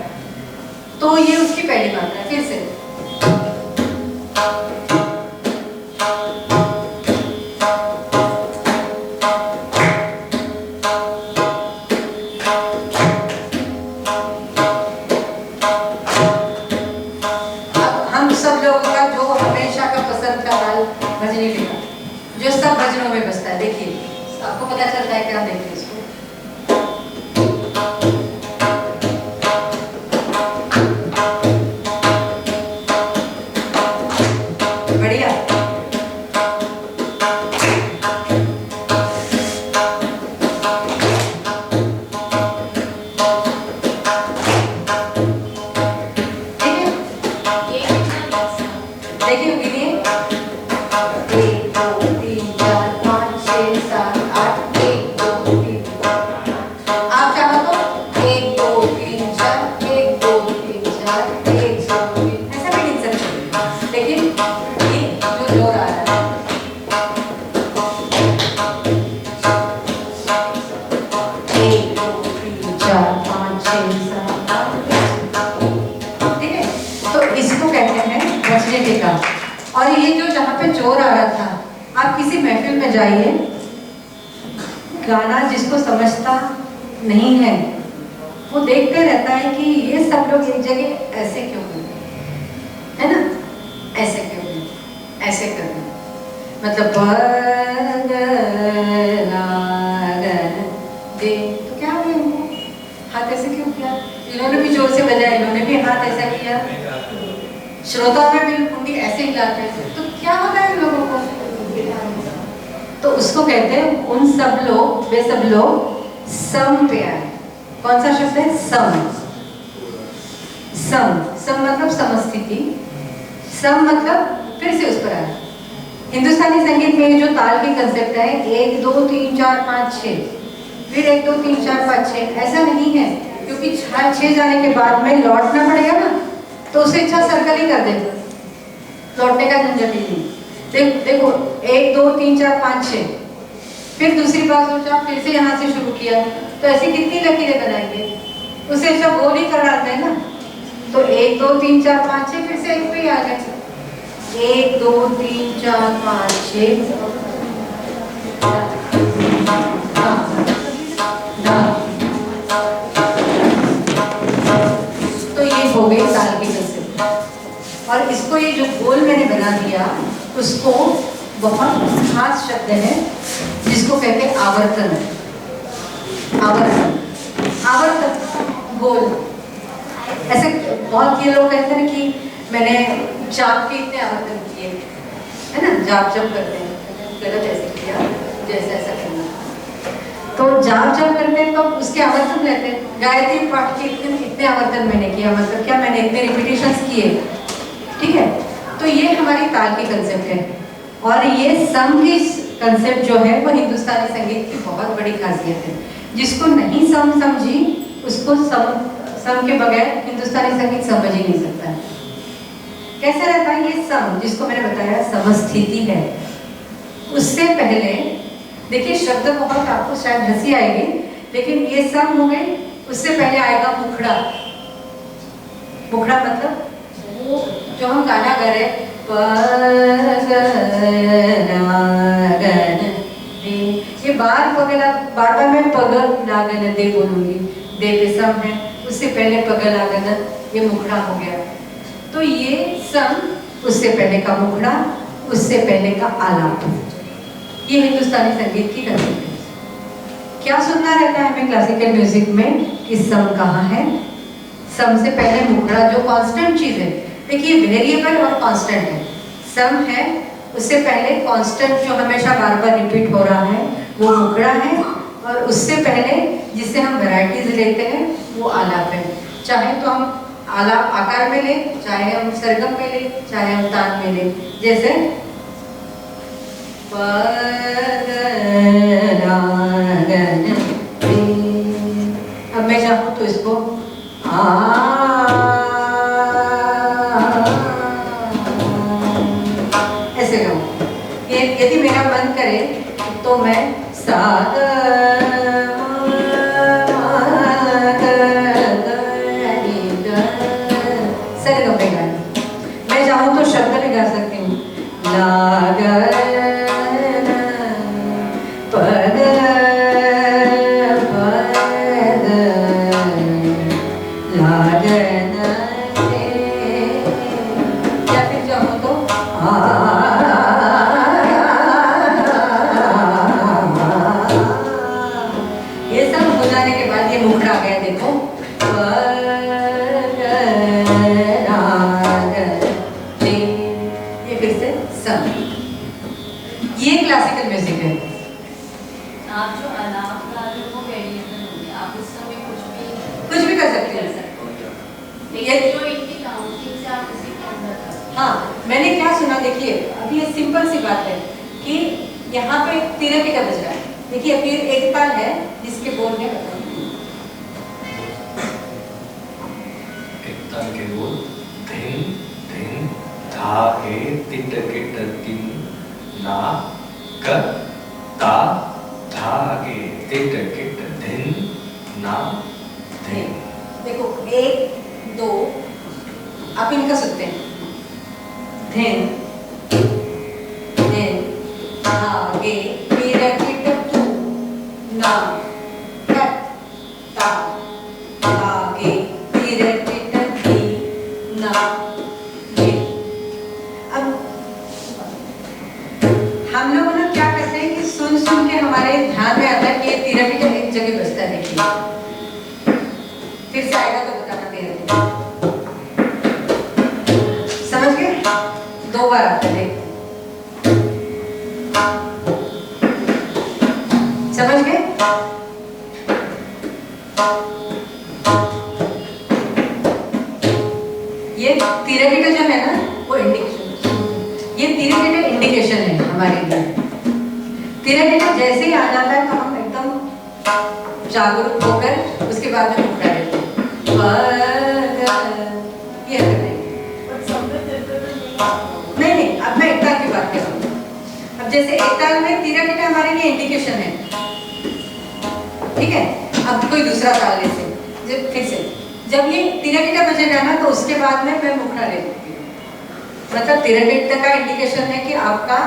तो ये उसकी पहली मात्रा है। फिर से सब लोगों का जो हमेशा का पसंद का ताल भजनी टीका, जो सब भजनों में बजता है। देखिए आपको पता चलता है क्या? देखिए इसको, बढ़िया। देखिए गिनिए, 1 2 3 4 5 6 7 8 1 2 3। आप चाहो तो 1 2 3 4 1 2 3 4 बचने के काम। और ये जो जहाँ पे चोर आ रहा था, आप किसी महफिल में जाइए, गाना जिसको समझता नहीं है वो देखते रहता है कि ये सब लोग एक जगह ऐसे क्यों करते हैं, है ना, ऐसे क्यों करते, ऐसे करते, मतलब दे तो क्या हुआ इनको, हाथ ऐसे क्यों किया, इन्होंने भी जोर से बजाया, इन्होंने भी हाथ ऐसा किया, श्रोता में भी कुंडी ऐसे हिलाते हैं, तो क्या होता है इन लोगों को। तो उसको कहते हैं उन सब लोग, वे सब लोग सम पे आए। कौन सा शब्द है, सम। सम, सम मतलब समस्थिति, सम मतलब फिर से उस पर आए। हिंदुस्तानी संगीत में जो ताल की कंसेप्ट है 1 2 3 4 5 6, फिर 1 2 3 4 5 6, ऐसा नहीं है, क्योंकि 6 जाने के बाद में लौटना पड़ेगा ना, तो उसे अच्छा सर्कल ही कर दे, लौटने का झंझट ही नहीं। देखो 1 2 3 4 5 6, फिर दूसरी बार सोचा, फिर से यहाँ से शुरू किया, तो ऐसी कितनी लकीरें बनाएंगे, उसे अच्छा गोल ही कर डालते हैं ना। तो 1 2 3 4 5 6, फिर से एक पे ही आ गए, 1 2 3 4 5 6, तो ये हो गई ताल की कंसेप्ट। और इसको ये जो गोल मैंने बना दिया, उसको बहुत खास शब्द है जिसको कहते हैं आवर्तन। आवर्तन, आवर्तन, गोल। ऐसे बहुत ये लोग कहते हैं कि मैंने जाप के इतने आवर्तन किए, है ना, जाप जब करते हैं, गलत ऐसे किया, जैसा ऐसा करना। तो जाप जब करते हैं तो उसके आवर्तन लेते हैं, गायत्री पाठ के इतने आवर्तन मैंने किया, मतलब क्या मैंने इतने रिपीटेशंस किए, ठीक है। तो ये हमारी ताल की कंसेप्ट है। और ये सम की कंसेप्ट जो है वो हिंदुस्तानी संगीत की बहुत बड़ी खासियत है। जिसको नहीं सम समझी उसको सम के बगैर हिंदुस्तानी संगीत समझ ही नहीं सकता है। कैसे रहता है ये सम, जिसको मैंने बताया समस्थिति है। उससे पहले देखिए शब्द बहुत आपको शायद हंसी आएगी, लेकिन ये सम हो गए, उससे पहले आएगा मुखड़ा। मुखड़ा मतलब वो जो हम गाना गा रहे, ये बार बार मैं पगल लागन दे बोलूंगी, दे पे सम है, उससे पहले पगल लागन, ये मुखड़ा हो गया। तो ये सम, उससे पहले का मुखड़ा, उससे पहले का आलाप, ये हिंदुस्तानी संगीत की कंसेप्ट है। क्या सुनना रहता है हमें क्लासिकल म्यूजिक में कि सम कहाँ है, सम से पहले मुखड़ा जो कांस्टेंट चीज है। देखिए वेरिएबल और कांस्टेंट है, सम है, उससे पहले कांस्टेंट जो हमेशा बार बार रिपीट हो रहा है वो मुखड़ा है, और उससे पहले जिससे हम वैरायटीज लेते हैं वो आलाप है। चाहे तो हम आलाप आकार में ले, चाहे हम सरगम में ले, चाहे हम तान में ले। जैसे अब मैं चाहूँ तो इसको ऐसे गाऊं। यदि मेरा मन करे तो मैं सरगम पे गाऊं। मैं चाहूँ तो शब्द भी गा सकती हूँ, ये क्लासिकल म्यूजिक है। आप जो आलाप गा रहे हो वो वेरिएबल होंगे, आप उस समय कुछ भी कर सकते हैं। लेकिन जो इनकी काउंटिंग से आप उसी के अंदर करते हैं। हाँ, मैंने क्या सुना, देखिए अभी ये सिंपल सी बात है कि यहाँ पे तिरके का बज रहा है। देखिए अभी एक ताल है जिसके बोल में बताओ, एक ताल के बोल धिन धिन धा के तिट के तिन ना क ता धा के तिट के धिन ना धिन। देखो 1 2 आप इनका सुनते हैं, धिन धिन आगे तिरकिट तू ना कट ता आगे तिरकिट धी ना ये। अब हम लोग ना क्या करते हैं कि सुन सुन के हमारे ध्यान में आता है कि ये तिरकिट एक जगह बजता है। देखिए फिर से आएगा तो बताना तिरकिट समझ गए? 2 बार आता है। समझ गए? ये तिरकिट जो है ना वो इंडिकेशन, ये तिरकिट इंडिकेशन है हमारे लिए। तिरकिट जैसे ही आ जाता है तो हम एकदम जागरूक होकर उसके बाद में उठा लेते हैं। ये नहीं, अब मैं एक ताल की बात कर रहा हूँ। अब जैसे एक ताल में तिरकिट हमारे लिए इंडिकेशन है, ठीक है? अब कोई दूसरा ताल लेते हैं, फिर से जब ये तिरकिट बजेगा ना तो उसके बाद में मैं मुखड़ा ले लेती हूँ। मतलब तिरकिट का इंडिकेशन है कि आपका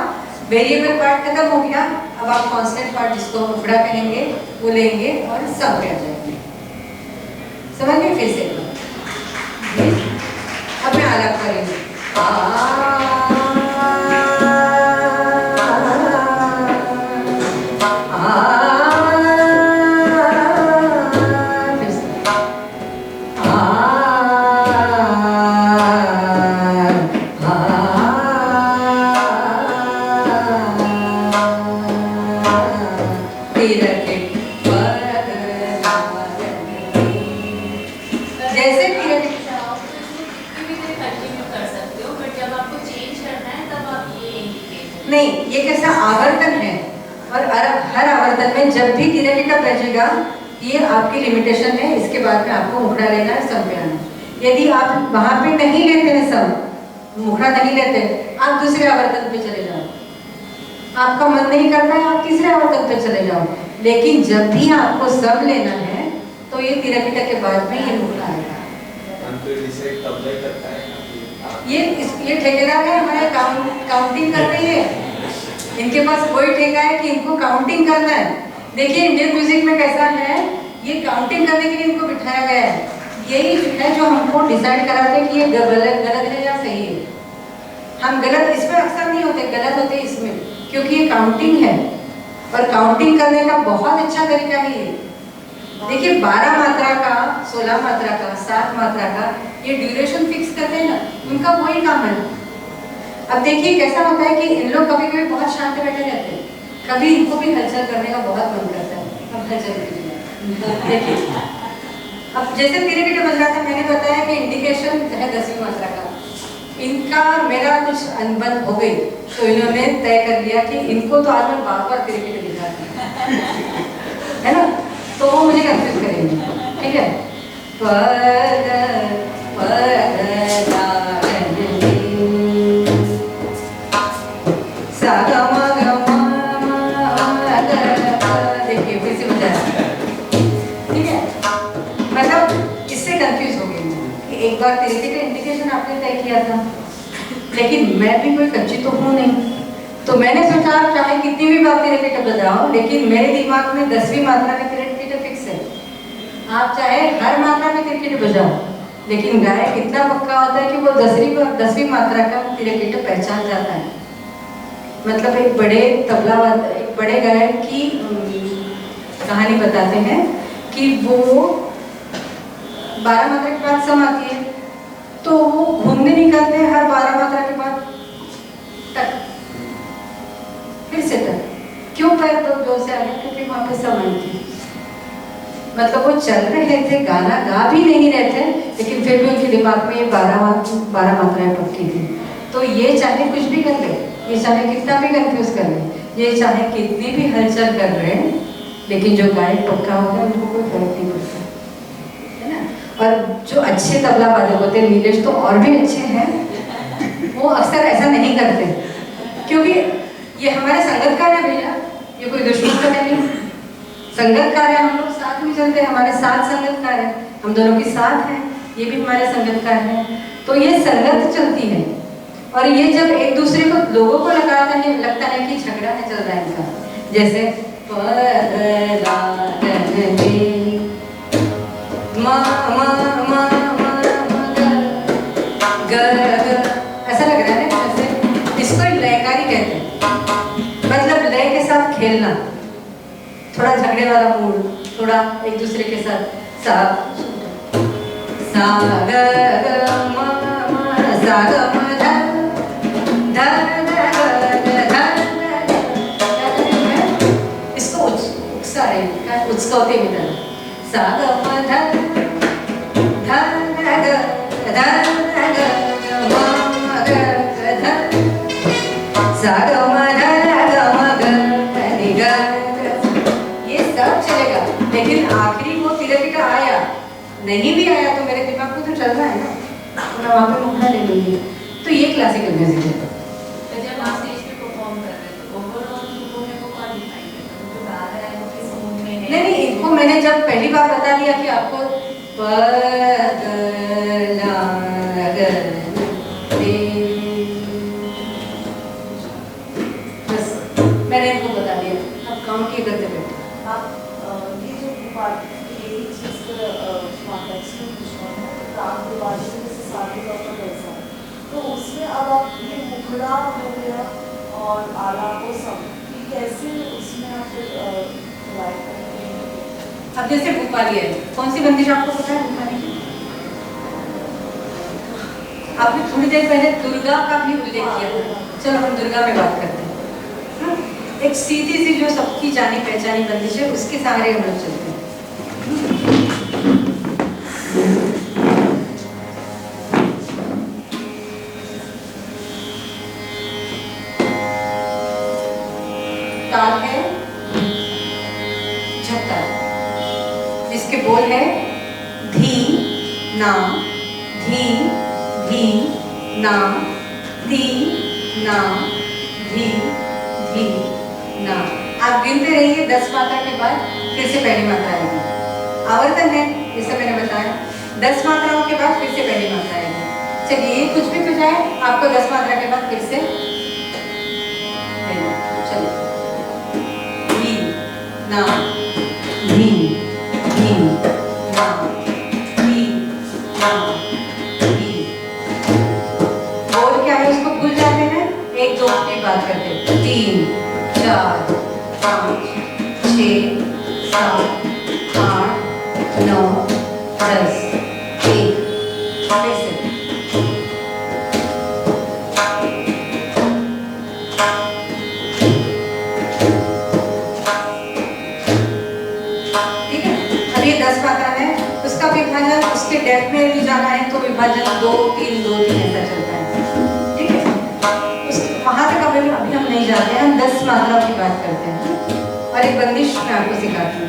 वेरिएबल पार्ट खत्म हो गया, अब आप कांस्टेंट पार्ट जिसको मुखड़ा कहेंगे वो लेंगे और सब पे आ जाएंगे। समझ गए? फिर से अब मैं आलाप करेंगे। नहीं, ये कैसा आवर्तन है और हर आवर्तन में जब भी तिरकिट बजेगा ये आपकी लिमिटेशन है, इसके बाद में आपको मुखड़ा लेना है, सब पे आना है। यदि आप वहां पे नहीं लेते हैं, सब मुखड़ा नहीं लेते, आप दूसरे आवर्तन पे चले जाओ। आपका मन नहीं करता है, आप तीसरे आवर्तन पे चले जाओ। लेकिन जब भी आपको सब लेना है तो ये तिरकिट के बाद में ये मुखड़ा आएगा। ये ठेकेदार है हमारे, काउंटिंग करते हैं। इनके पास वही ठेका है कि इनको काउंटिंग करना है। देखिए इंडियन म्यूजिक में कैसा है, ये काउंटिंग करने के लिए इनको बिठाया गया है। यही है जो हमको डिसाइड कराते हैं कि ये गलत है या सही है। हम गलत इसमें अक्सर नहीं होते, गलत होते इसमें, क्योंकि ये काउंटिंग है और काउंटिंग करने का बहुत अच्छा तरीका है ये। देखिए 12 मात्रा का, 16 मात्रा का, 7 मात्रा का ये ड्यूरेशन फिक्स करते हैं ना, उनका वही काम है। अब देखिए कैसा होता है कि इन लोग कभी कभी बहुत शांत बैठे रहते हैं, कभी इनको भी हलचल करने का बहुत मन करता है। अब हलचल कीजिए। देखिए अब जैसे तिरकिट बज रहा था, मैंने बताया कि इंडिकेशन है 10वीं मात्रा का। इनका मेरा कुछ अनबन हो गई तो इन्होंने तय कर लिया कि इनको तो आज मैं बार-बार तिरकिट दिखा है ना, तो वो मुझे कंफ्यूज करेंगे। ठीक है, देखिए फिर से बताया। ठीक है, मतलब इससे कंफ्यूज हो गई कि एक बार तिरकिट इंडिकेशन आपने तय किया था, लेकिन मैं भी कोई कच्ची तो हूँ नहीं, तो मैंने सोचा आप चाहे कितनी भी बार तिरकिट बजाओ, लेकिन मेरे दिमाग में 10वीं मात्रा में तिरकिट फिक्स है। आप चाहे हर मात्रा में तिरकिट बजाओ, लेकिन गायक इतना पक्का होता है कि वो 10वीं मात्रा का तिरकिट पहचान जाता है। मतलब एक बड़े एक बड़े गायक की कहानी बताते हैं कि वो 12 मात्रा के बाद सम आती है, तो वो घूमने निकलते हैं हर 12 मात्रा के बाद तक, फिर से तक। क्यों पैर तो जोर से आगे, क्योंकि वहाँ पे सम आई थी। मतलब वो चल रहे थे, गाना गा भी नहीं रहे थे, लेकिन फिर भी उनके दिमाग में ये 12 मात्राएं पक्की थी। तो ये चाहे कुछ भी कर ले, ये चाहे कितना भी कंफ्यूज कर ले, ये चाहे कितनी भी हलचल कर रहे हैं, लेकिन जो गायक पक्का होगा उनको कोई फर्क नहीं पड़ता, है ना। और जो अच्छे तबला वादक होते हैं, नीलेश तो और भी अच्छे हैं, वो अक्सर ऐसा नहीं करते, क्योंकि ये हमारे संगतकार है भैया, ये कोई दुश्मन का नहीं। संगतकार है, हम लोग साथ में चलते हैं, हमारे साथ संगतकार है, हम दोनों के साथ हैं, ये भी हमारे संगतकार हैं। तो ये संगत चलती है और ये जब एक दूसरे को लोगों को लगता है कि झगड़ा है चल रहा है इनका, जैसे ऐसा लग रहा है ना, जैसे इसको लयकारी कहते हैं, मतलब लय के साथ खेलना, थोड़ा झगड़े वाला मूड, थोड़ा एक दूसरे के साथ सा सा ग म सा ग म ध ध इसको उच्चा है, उच्चौते में ध सा ग म ध ध ध म ग ध सा ग म ध ग म ग नि ग, ये सब चलेगा, लेकिन आखिरी वो तिरकिटा आया, नहीं भी आया तो मेरे दिमाग को तो चलना है ना, तो मैं वहाँ पे मुखड़ा ले लूँगी। तो ये क्लासिकल म्यूजिक है। तो जब आप स्टेज पे परफॉर्म कर रहे थे ओवरऑल लोगों को कौन डिफाइन करता है, जो गा रहा है वो किस मूड में है? नहीं, इनको मैंने जब पहली बार बता दिया कि आपको पगला बस मैंने इनको बता दिया, अब काम किए करते बैठे। आप ये जो भोपाल यही चीज़ कॉन्टेक्स्ट में पूछना है, राग दिवाली में जैसे शादी का ऊपर कैसा है, तो उसमें अब आप ये मुखड़ा हो गया और आला वो सब ये कैसे उसमें आप राइट करते हैं? अब जैसे भोपाली है, कौन सी बंदिश आपको पता है भोपाली की? आपने थोड़ी देर पहले दुर्गा का भी उल्लेख किया था, चलो हम दुर्गा में बात करते हैं। एक सीधी सी जो सबकी जानी पहचानी बंदिश है, उसके सहारे हम लोग चलते हैं। ताल है झत्ता, जिसके बोल है धी ना धी धी ना धी ना धी धी ना। आप गिनते रहिए, 10 मात्रा के बाद फिर से पहली मात्रा आएगी। आवर्तन है, जैसे मैंने बताया, 10 मात्राओं के बाद फिर से पहली मात्रा आएगी। चलिए ये कुछ भी हो जाए, आपको 10 मात्रा के बाद फिर से चलिए धी ना धी धी ना धी ना धी। बोल क्या है उसको भूल जाते हैं, 1 2 की बात करते हैं, 3 4 5 6 7 8 9 10 1 फिर से ठीक है। अब ये 10 मात्रा है, उसका विभाजन उसके डेप्थ में भी जाना है तो विभाजन 2 3 2 3 ऐसा चलता है। ठीक है, वहां तक अभी हम नहीं जाते हैं, हम 10 मात्राओं की बात करते हैं। और एक बंदिश मैं आपको सिखाती हूँ।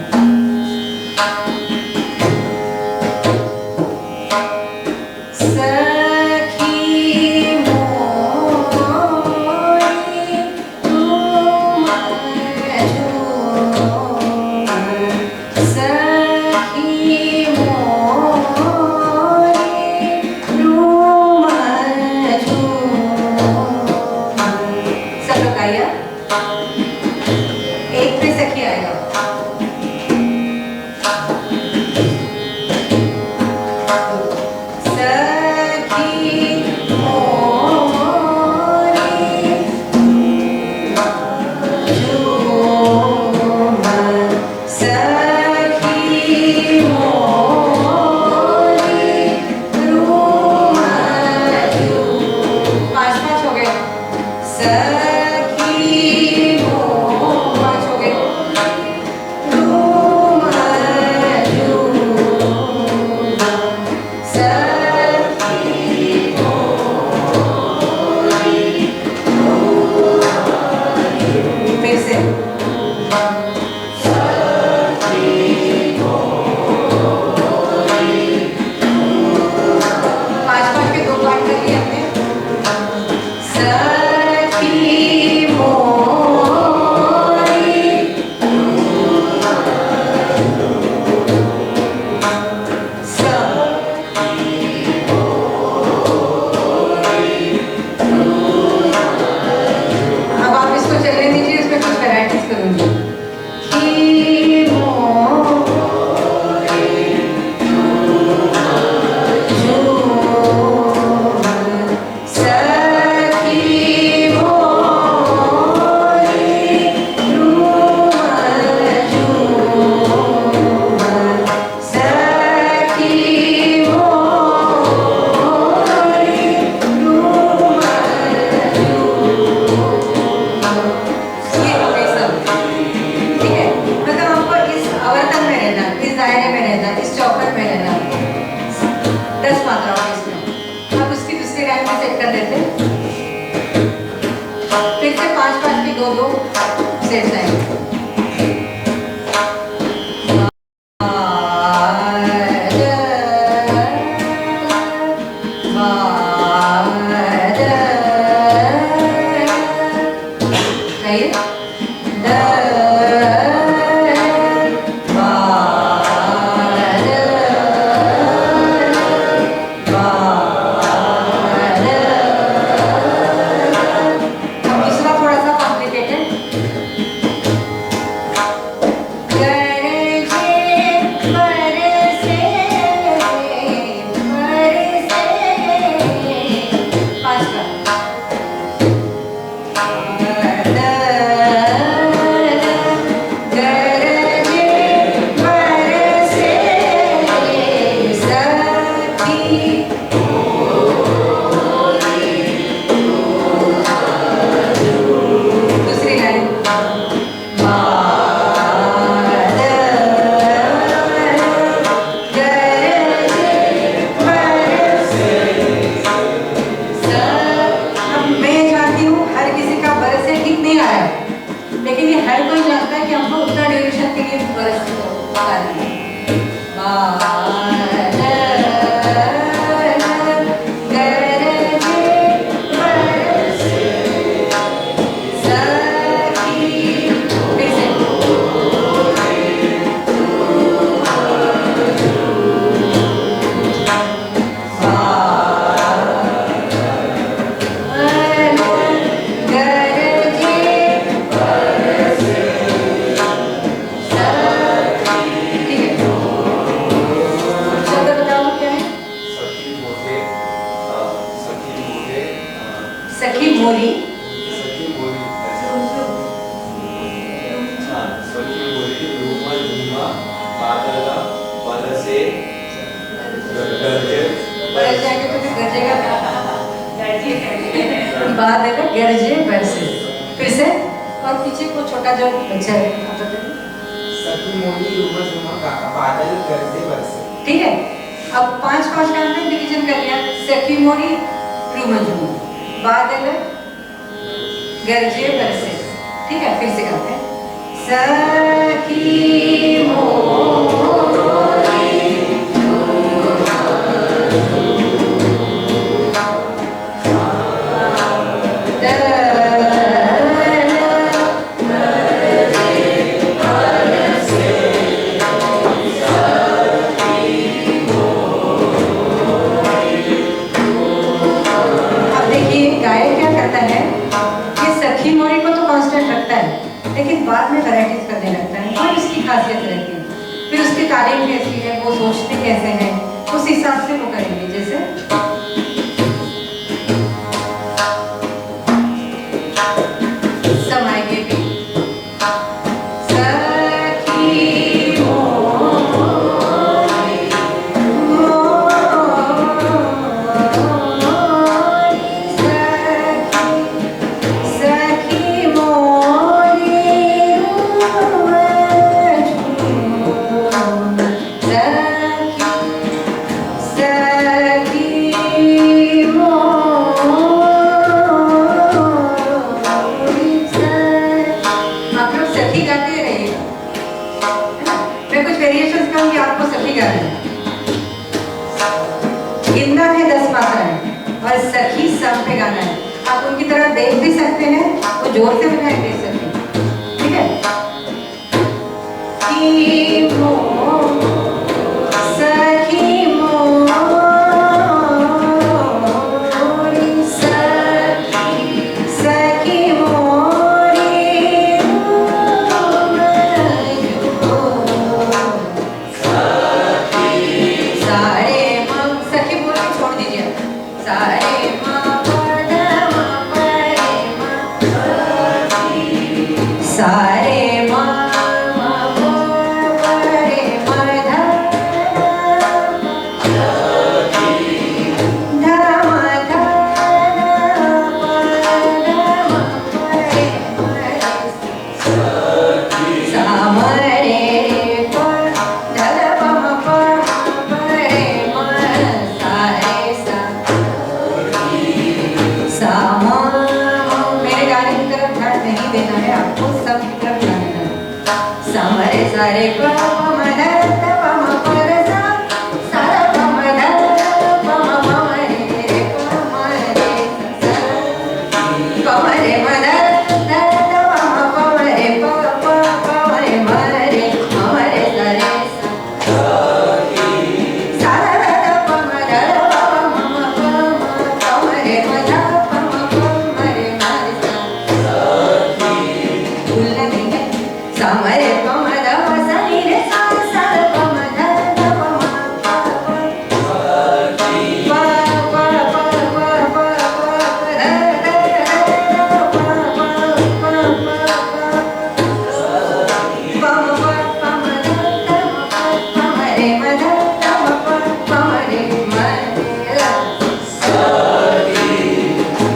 एक पे सखी आएगा। सखी फिर से 5-5 की 2-2 सेट्स आएंगे। गरजे बरसे। फिर से और पीछे को छोटा जो बच्चा है आप बताइए। सखी मोरी रूमा झूमा बादल गरजे बरसे। ठीक है, अब 5-5 का हमने डिवीजन कर लिया। सखी मोरी रूमा झूमा बादल गरजे बरसे। ठीक है, फिर से करते हैं। सखी मोरी लेकिन बाद में वैराइटीज करने लगता है और उसकी खासियत रहती है। फिर उसकी तारीफ कैसी है, वो सोचते कैसे हैं, उस हिसाब से वो करेंगे। जैसे समाएंगे भी गिनना है 10 मात्राएं और सखी सब पे गाना है। आप उनकी तरफ देख भी सकते हैं, वो जोर से बनाए दे सकते हैं। ठीक है, सखी मोरी सखी मोरी सारे सारे प म ध प म प र सा सा र प म ध प म प म रे रे प म रे सा प म रे म ध ध ध प म प म रे प प प म रे म रे म रे सा रे सा सा र ध प म ध प म म प म रे म ध प म प म रे म रे सा भूलना नहीं है सा म रे प म ध प सा नी रे सा सा र प म ध ध प म प प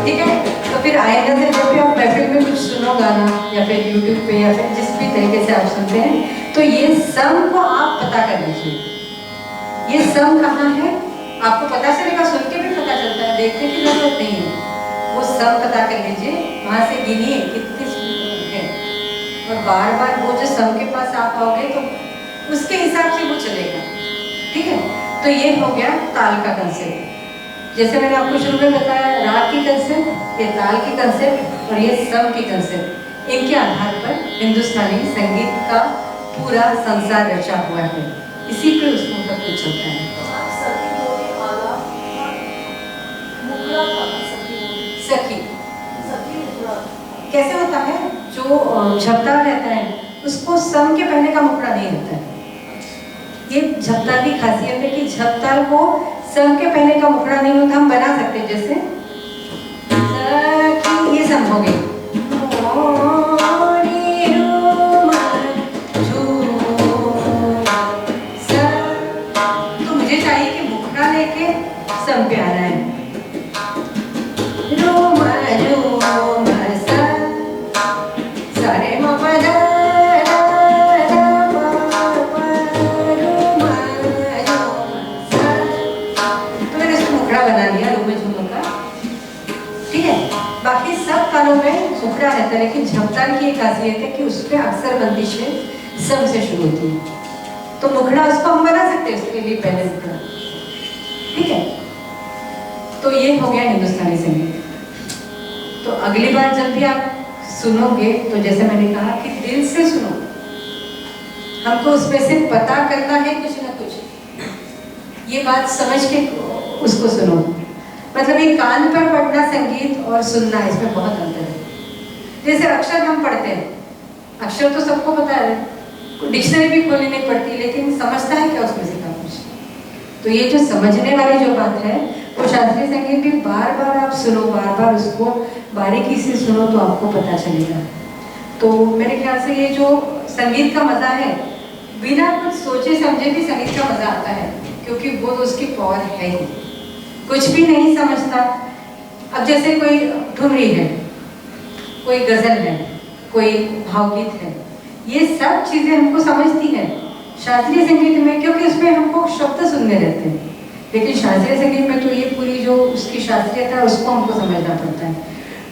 ठीक है। तो फिर आइंदा से जब भी आप महफिल में कुछ सुनो गाना या फिर यूट्यूब पे या फिर जिस भी तरीके से आप सुनते हैं तो ये सम को आप पता कर लीजिए। ये सम कहाँ है आपको पता चलेगा, सुन के भी पता चलता है, देखने की जरूरत नहीं है। वो सम पता कर लीजिए, वहां से गिनिए कितने सुर है और बार बार वो जो सम के पास आप आओगे तो उसके हिसाब से वो चलेगा। ठीक है। तो ये हो गया ताल का कंसेप्ट। जैसे मैंने आपको शुरू में बताया राग की कंसेप्ट, ये ताल की कंसेप्ट और ये सम की कंसेप्ट, इनके आधार पर हिंदुस्तानी संगीत का पूरा संसार रचा हुआ है। इसी पे उसको सब कुछ होता है। सखी बोली आला मुखड़ा था, सखी बोली सखी सखी मुखड़ा कैसे होता है, जो झपताल रहता है उसको सम के पहले का मुखड़ा नहीं होता है। ये झपताल की खासियत है कि झपताल को सम के पहले का मुखड़ा नहीं होता। हम बना सकते हैं जैसे सखी, ये सम हो गई। तो मुझे चाहिए कि मुखड़ा लेके सम पे आना है। सारे म प ध बना लिया रूमे झूमर का। ठीक है। बाकी सब तालों में मुखड़ा रहता है, लेकिन झपताल की एक खासियत है कि उसपे अक्सर बंदिशें सम से शुरू होती है। तो मुखड़ा उसको हम बना सकते हैं, उसके लिए पहले मुखड़ा। ठीक है। तो ये हो गया हिंदुस्तानी संगीत। तो अगली बार जब भी आप सुनोगे तो जैसे मैंने कहा कि दिल से सुनो, हमको उसमें से पता करना है कुछ ना कुछ। ये बात समझ के उसको सुनो। मतलब ये कान पर पढ़ना संगीत और सुनना, इसमें बहुत अंतर है। जैसे अक्षर हम पढ़ते हैं, अक्षर तो सबको पता है, डिक्शनरी भी खोलनी नहीं पड़ती, लेकिन समझता है क्या उसमें से कुछ। तो ये जो समझने वाली जो बात है वो शास्त्रीय संगीत भी बार बार आप सुनो, बार बार उसको बारीकी से सुनो तो आपको पता चलेगा। तो मेरे ख्याल से ये जो संगीत का मजा है, बिना कुछ सोचे समझे भी संगीत का मजा आता है, क्योंकि वो उसकी पावर है ही। कुछ भी नहीं समझता। अब जैसे कोई ठुमरी है, कोई गजल है, कोई भावगीत है, ये सब चीजें हमको समझती हैं शास्त्रीय संगीत में, क्योंकि उसमें हमको शब्द सुनने रहते हैं। लेकिन शास्त्रीय संगीत में तो ये पूरी जो उसकी शास्त्रीयता है उसको हमको समझना पड़ता है।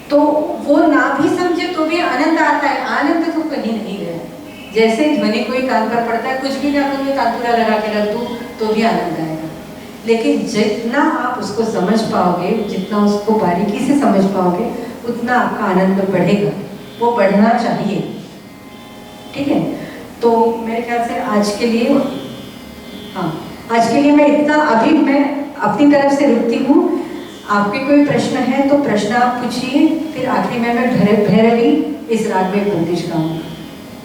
तो वो ना भी समझे तो भी आनंद आता है। आनंद तो कहीं नहीं गया। जैसे ध्वनि कोई कान पर पड़ता है, कुछ भी ना कोई तानपुरा लगा के रख दूं तो भी आनंद आएगा। लेकिन जितना आप उसको समझ पाओगे, जितना उसको बारीकी से समझ पाओगे, उतना आपका आनंद बढ़ेगा। वो बढ़ना चाहिए। ठीक है। तो मेरे ख्याल से आज के लिए, हाँ, आज के लिए मैं इतना, अभी मैं अपनी तरफ से रुकती हूँ। आपके कोई प्रश्न है तो प्रश्न आप पूछिए, फिर आखिरी में मैं भैरवी इस राग में बंदिश गाऊंगी।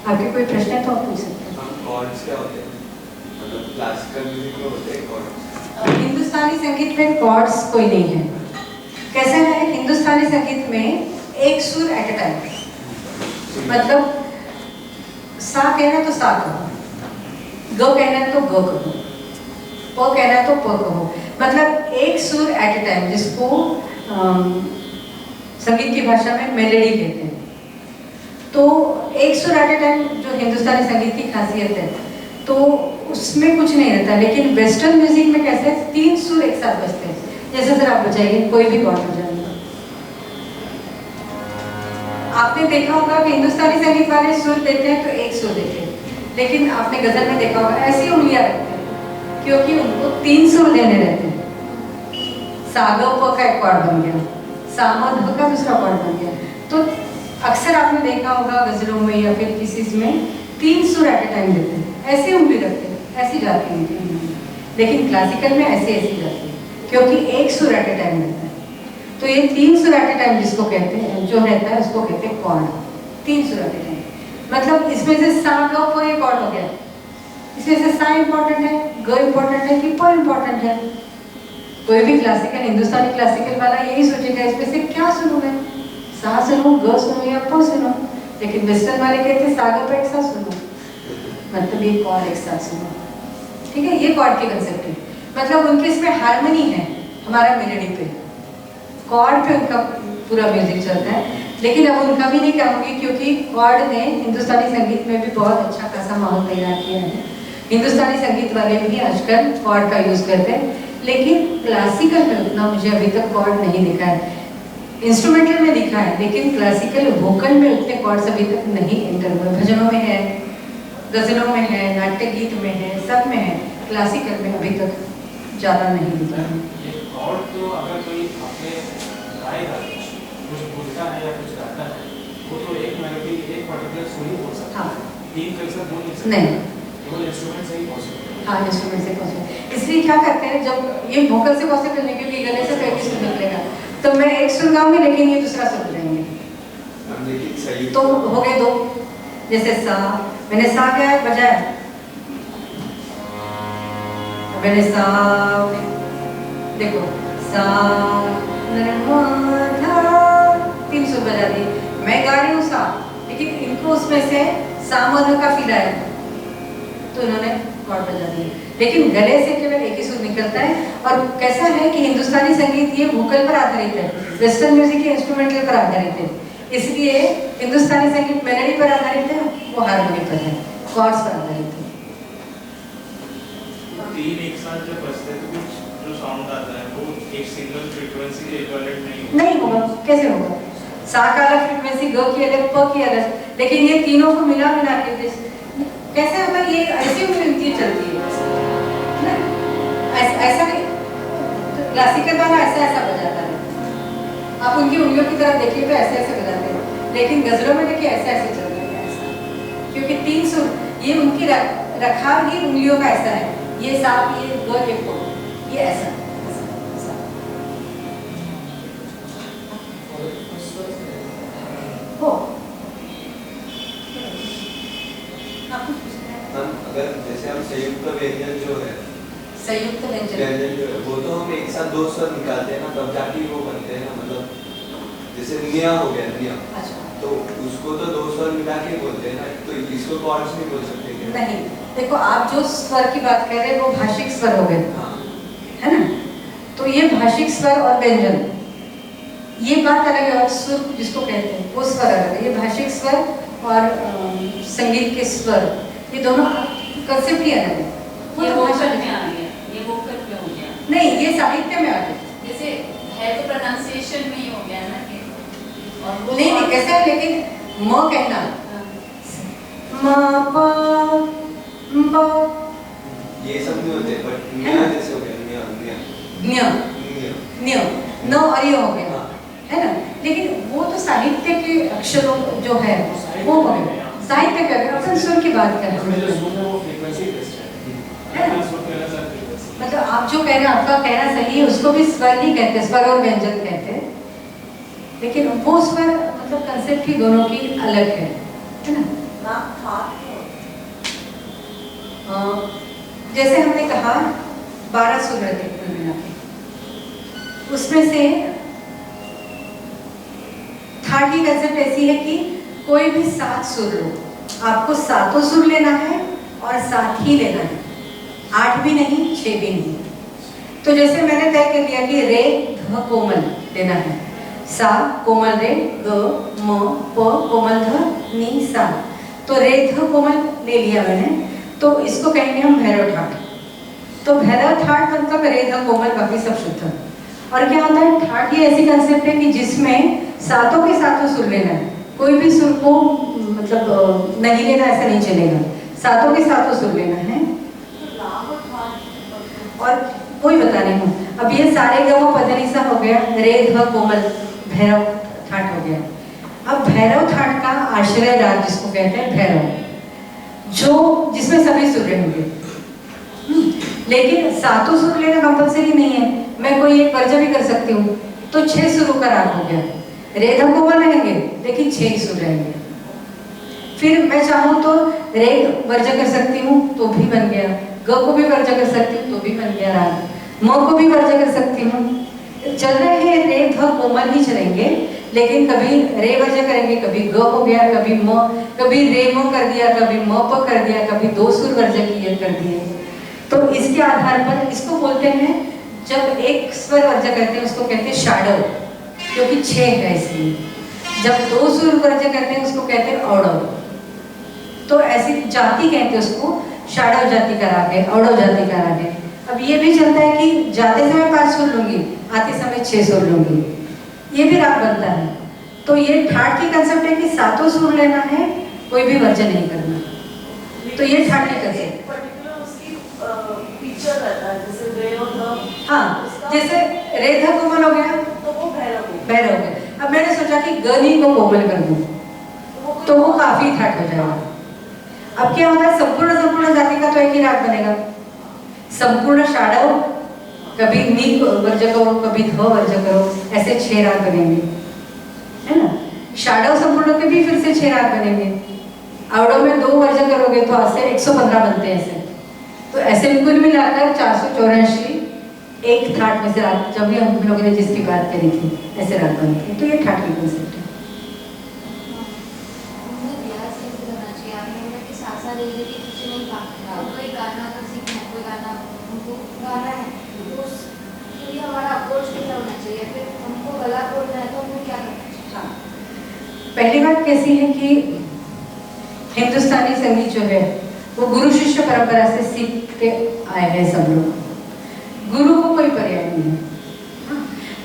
आपके कोई प्रश्न है तो आप पूछ सकते हैं। कॉर्ड्स क्या होते हैं? मतलब क्लासिकल म्यूजिक में होते हैं कॉर्ड्स? हिंदुस्तानी संगीत में कॉर्ड्स कोई नहीं है। कैसे है हिंदुस्तानी संगीत में एक सुर एट अ टाइम। मतलब सा कहना तो सा कहो, ग कहना तो ग कहो, प कहना तो प कहो। मतलब एक सुर एट अ टाइम, जिसको संगीत की भाषा में मेलोडी कहते हैं। तो एक सुर एट अ टाइम जो हिंदुस्तानी संगीत की खासियत है, तो उसमें कुछ नहीं रहता। लेकिन वेस्टर्न म्यूजिक में कैसे 3 सुर एक साथ बजते हैं। जैसे सर आप बजाइए, कोई भी कॉर्ड बजाइए। आपने देखा होगा कि हिंदुस्तानी संगीत वाले सुर देते हैं तो एक सुर देते हैं, लेकिन आपने गजल में देखा होगा ऐसी उंगलियां रखते हैं क्योंकि उनको 3 सुर देने रहते हैं। सागप का एक कॉर्ड बन गया, सामध का दूसरा कॉर्ड बन गया। तो अक्सर आपने देखा होगा गजलों में या फिर किसी में 3 सुर एट ए टाइम देते हैं, ऐसी उंगली रखते हैं, ऐसी जाती है उनकी उंगली। लेकिन क्लासिकल में ऐसी ऐसी जाती है क्योंकि 1 सुर एट ए टाइम रहता है। तो ये 3 सुर एट ए टाइम जिसको कहते हैं, जो रहता है उसको कहते हैं कॉर्ड। 3 सुर एट ए टाइम मतलब इसमें से सा ग प ये कॉर्ड हो गया, इसमें से सा इम्पोर्टेंट है, ग इम्पोर्टेंट है कि प इम्पोर्टेंट है। कोई भी क्लासिकल हिंदुस्तानी क्लासिकल वाला यही सोचेगा इसमें से क्या सुनूं मैं, सा सुनूं, ग सुनूं या प सुनूं। लेकिन वेस्टर्न वाले कहते हैं सा ग प एक साथ सुनो, मतलब ये कॉर्ड एक साथ सुनो। ठीक है, ये कॉर्ड की कंसेप्ट है। मतलब उनके इसमें हार्मनी है, हमारा मेलोडी पे, कॉर्ड पे उनका पूरा म्यूजिक चलता है। लेकिन अब उनका भी नहीं कहूँगी क्योंकि कॉर्ड ने हिंदुस्तानी संगीत में भी बहुत अच्छा खासा माहौल तैयार किया है। हिंदुस्तानी संगीत वाले भी आजकल कॉर्ड का यूज करते हैं, लेकिन क्लासिकल में उतना मुझे अभी तक कॉर्ड नहीं दिखा है। इंस्ट्रूमेंटल में दिखा है, लेकिन क्लासिकल वोकल में उतने कॉर्ड्स अभी तक नहीं एंटर हुए। भजनों में है, गजलों में है, नाट्य गीत में है, सब में है, क्लासिकल में अभी तक ज़्यादा नहीं दिखा है। और तो अगर कोई आपने गाएगा कुछ बोलता है या कुछ गाता है, वो तो एक मेलोडी एक पर्टिकुलर सुर ही बोल सकता है। हाँ। 3 तरह से बोल नहीं सकता। नहीं, केवल इंस्ट्रूमेंट से ही पॉसिबल है। हाँ, इंस्ट्रूमेंट से पॉसिबल। इसलिए क्या करते हैं, जब ये वोकल से पॉसिबल नहीं क्योंकि गले से तो एक ही सुर निकलेगा, तो मैं एक सुर गाऊंगी लेकिन ये दूसरा सुर बजाएंगे, तो हो गए 2। जैसे सा, मैंने सा क्या बजाया, मैंने सा, देखो सा 3 सुर बजा दिए, मैं गा रही हूँ सा, लेकिन इनको उसमें से सामध का फील आया तो इन्होंने कॉर्ड बजा दिए। लेकिन गले से केवल एक ही सुर निकलता है। और कैसा है कि हिंदुस्तानी संगीत ये वोकल पर आधारित है, वेस्टर्न म्यूजिक ये इंस्ट्रूमेंटल पर आधारित है। इसलिए हिंदुस्तानी संगीत मेलोडी पर आधारित है, वो हारमोनी पर है, कॉर्ड्स पर आधारित है। 3 एक साथ जब बजते हैं तो कुछ जो साउंड आता है वो एक सिंगल फ्रीक्वेंसी के इक्विवेलेंट नहीं होगा। कैसे होगा? सा का अलग फ्रीक्वेंसी, ग की अलग, प की अलग, लेकिन ये तीनों को मिला के कैसे होगा? ये ऐसी मिलती चलती है ना, ऐसा नहीं। क्लासिकल वाला ऐसा बजाता है, आप उनकी उंगलियों की तरफ देखिए तो ऐसे बजाते हैं, लेकिन गजलों में देखिए ऐसे चल रहे हैं ऐसा, क्योंकि 3 सुर ये उनकी रखाव ही उंगलियों का ऐसा है, ये सा, ये ग, ये प, ये ऐसा। हो अगर जैसे हम संयुक्त व्यंजन जो है, संयुक्त व्यंजन जो है वो तो हम एक साथ 2 स्वर निकालते हैं ना, तब जाके वो बनते हैं ना। मतलब जैसे निया हो गया, निया, तो उसको तो 2 स्वर मिला के बोलते हैं ना, तो इसको कॉर्ड्स नहीं बोल सकते क्या? नहीं, देखो आप जो स्वर की बात कर रहे हैं वो भाषिक स्वर हो गए, है ना। तो ये भाषिक स्वर और व्यंजन ये बात अलग है, और सुर जिसको कहते हैं वो स्वर अलग है। ये भाषिक स्वर और संगीत के स्वर, ये दोनों कंसेप्ट ही अलग है। ये वोकल में आ गया, ये वोकल में हो गया। नहीं, ये साहित्य में आ गया। जैसे है तो प्रोनाउंसिएशन में ही हो गया ना कि, और वो नहीं नहीं कैसा है, लेकिन म कहना, म प ब ये सब नहीं होते, बट निया जैसे हो गया, निया निया न्य न्य न और ये हो गया, है ना। लेकिन वो तो साहित्य के अक्षरों जो है वो हो गया, साहित्य का अपन सुर की बात कर रहे हैं। मतलब आप जो कह रहे हैं, आपका कहना सही है, उसको भी स्वर ही कहते हैं, स्वर और व्यंजन कहते हैं, लेकिन वो स्वर मतलब कंसेप्ट ही दोनों की अलग है ना। जैसे हमने कहा 12 सुर रहते कुल मिला के, उसमें से थाट की कंसेप्ट ऐसी है कि कोई भी 7 सुर लो, आपको 7 सुर लेना है और 7 ही लेना है, 8 भी नहीं 6 भी नहीं। तो जैसे मैंने तय कर दिया कि रे ध कोमल लेना है, सा कोमल रे, ग म प कोमल ध नी सा, तो रे ध कोमल ले लिया मैंने, तो इसको कहेंगे हम भैरव ठाट। तो भैरव ठाट मतलब रे ध कोमल, बाकी सब शुद्ध। और क्या होता है, ठाट ये ऐसी कंसेप्ट है कि जिसमें 7 के 7 सुर लेना है, कोई भी सुर को मतलब नहीं लेना, ऐसा नहीं चलेगा, सातों के सातों सुर लेना है। राग और ठाट और वही बता रही हूँ, अब ये सारे गमो पदनिसा हो गया, रे ध कोमल भैरव ठाट हो गया। अब भैरव ठाट का आश्रय राग जिसको कहते हैं भैरव, जो जिसमें सभी सुर रहेंगे। लेकिन सातों सुर लेना कंपलसरी नहीं है, मैं कोई एक वर्ज्य भी कर सकती हूँ, तो 6 सुरों का राग हो गया। रे ध कोमल रहेंगे लेकिन 6 ही सुर रहेंगे। फिर मैं चाहूँ तो रे वर्ज्य कर सकती हूँ तो भी बन गया, ग को भी वर्ज्य कर सकती हूँ तो भी बन गया राग, म को भी वर्ज्य कर सकती हूँ। चल रहे हैं रे ध कोमल ही चलेंगे, लेकिन कभी रे वर्ज्य करेंगे, कभी ग हो गया, कभी म, कभी रे म कर दिया, कभी म प कर दिया, कभी 2 सुर वर्ज्य किए कर दिए। तो इसके आधार पर इसको बोलते हैं, जब एक स्वर वर्ज्य करते हैं उसको कहते हैं शाडव, क्योंकि 6 है इसलिए। जब 2 सुर वर्ज्य करते हैं उसको कहते हैं औडव। तो ऐसी जाति कहते हैं उसको, शाडव जाति का राग है, औडव जाति का राग है। अब ये भी चलता है कि जाते समय 5 सुर लूंगी, आते समय 6 सुर लूंगी, ये भी राग बनता है। तो ये ठाट की कंसेप्ट है कि सातों सुर लेना है, कोई भी वर्ज्य नहीं करना। तो ये ठाट की कंसेप्ट पर्टिकुलर उसकी फीचर रहता है, जैसे रे और ध। हाँ, जैसे रे ध कोमल हो गया तो वो भैरव हो गया। भैरव हो गया। अब मैंने सोचा कि गनी को कोमल कर दूं, तो वो काफी ठाट हो जाएगा। अब क्या होता है, संपूर्ण जाति का तो एक ही राग बनेगा। संपूर्ण शाडव, कभी नी वर्ज्य करो, कभी ध वर्ज्य करो, ऐसे 6 राग बनेंगे, है ना। शाडव संपूर्ण के भी फिर से 6 राग बनेंगे। औडव में 2 वर्ज्य करोगे तो ऐसे 115 बनते हैं ऐसे। तो ऐसे कुल मिलाकर 484 एक ठाट में से राग, जब भी हम लोगों ने जिसकी बात करी थी, ऐसे राग बनते हैं। तो ये ठाट की कंसेप्ट है। कोई गाना अगर सीखना है, कोई गाना उनको गाना है, तो उसके लिए हमारा अप्रोच क्या होना चाहिए? फिर हमको गला बोलना है तो हमको क्या करना चाहिए? हाँ, पहली बात कैसी है कि हिंदुस्तानी संगीत जो है वो गुरु शिष्य परंपरा से सीखते आए हैं सब लोग। गुरु को कोई पर्याय नहीं है।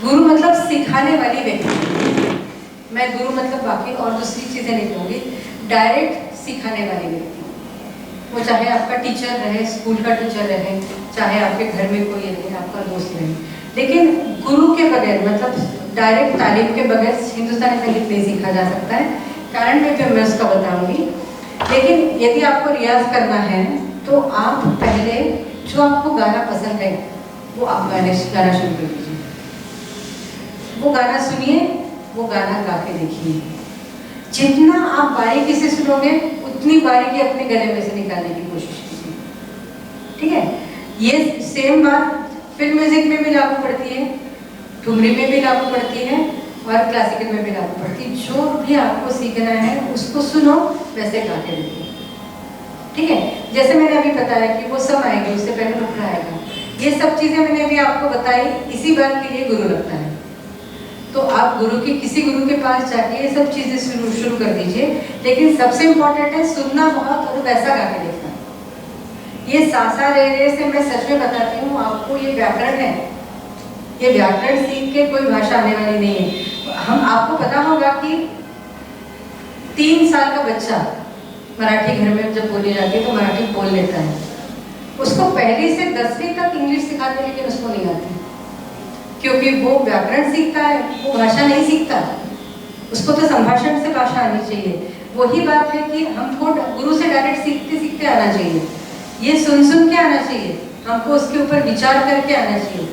गुरु मतलब सिखाने वाली व्यक्ति। मैं गुरु मतलब बाकी और दूसरी चीजें नहीं कहूँगी, डायरेक्ट सिखाने वाली व्यक्ति। वो चाहे आपका टीचर रहे, स्कूल का टीचर रहे, चाहे आपके घर में कोई रहे, आपका दोस्त रहे, लेकिन गुरु के बगैर मतलब डायरेक्ट तालीम के बगैर हिंदुस्तानी संगीत नहीं सीखा जा सकता है। कारण मैं उसका बताऊंगी। लेकिन यदि आपको रियाज करना है तो आप पहले जो आपको गाना पसंद है वो आप गाना शुरू कर दीजिए। वो गाना सुनिए, वो गाना गा के देखिए। जितना आप बारीकी से सुनोगे उतनी बारीकी अपने गले में से निकालने की कोशिश कीजिए, ठीक है। ये सेम बात फिल्म म्यूजिक में भी लागू पड़ती है, ठुमरी में भी लागू पड़ती है और क्लासिकल में भी लागू पड़ती है। जो भी आपको सीखना है उसको सुनो, वैसे गा के देखिए, ठीक है। जैसे मैंने अभी बताया कि वो सब आएंगे, उससे पहले रुकना आएगा। ये सब चीजें मैंने अभी आपको बताई, इसी बात के लिए गुरु लगता है। तो आप किसी गुरु के पास जाके ये सब चीजें शुरू कर दीजिए। लेकिन सबसे इम्पोर्टेंट है सुनना बहुत और वैसा गा के देखना। ये सासा रे रे से मैं सच में बताती हूँ आपको, ये व्याकरण है। ये व्याकरण सीख के कोई भाषा आने वाली नहीं है। आपको पता होगा कि 3 साल का बच्चा मराठी घर में जब बोली जाती है तो मराठी बोल लेता है। उसको पहली से 10वीं तक इंग्लिश सिखाते, लेकिन उसको नहीं आती, क्योंकि वो व्याकरण सीखता है, वो भाषा नहीं सीखता। उसको तो संभाषण से भाषा आनी चाहिए। वही बात है कि हमको गुरु से डायरेक्ट सीखते सीखते आना चाहिए। ये सुन के आना चाहिए, हमको उसके ऊपर विचार करके आना चाहिए।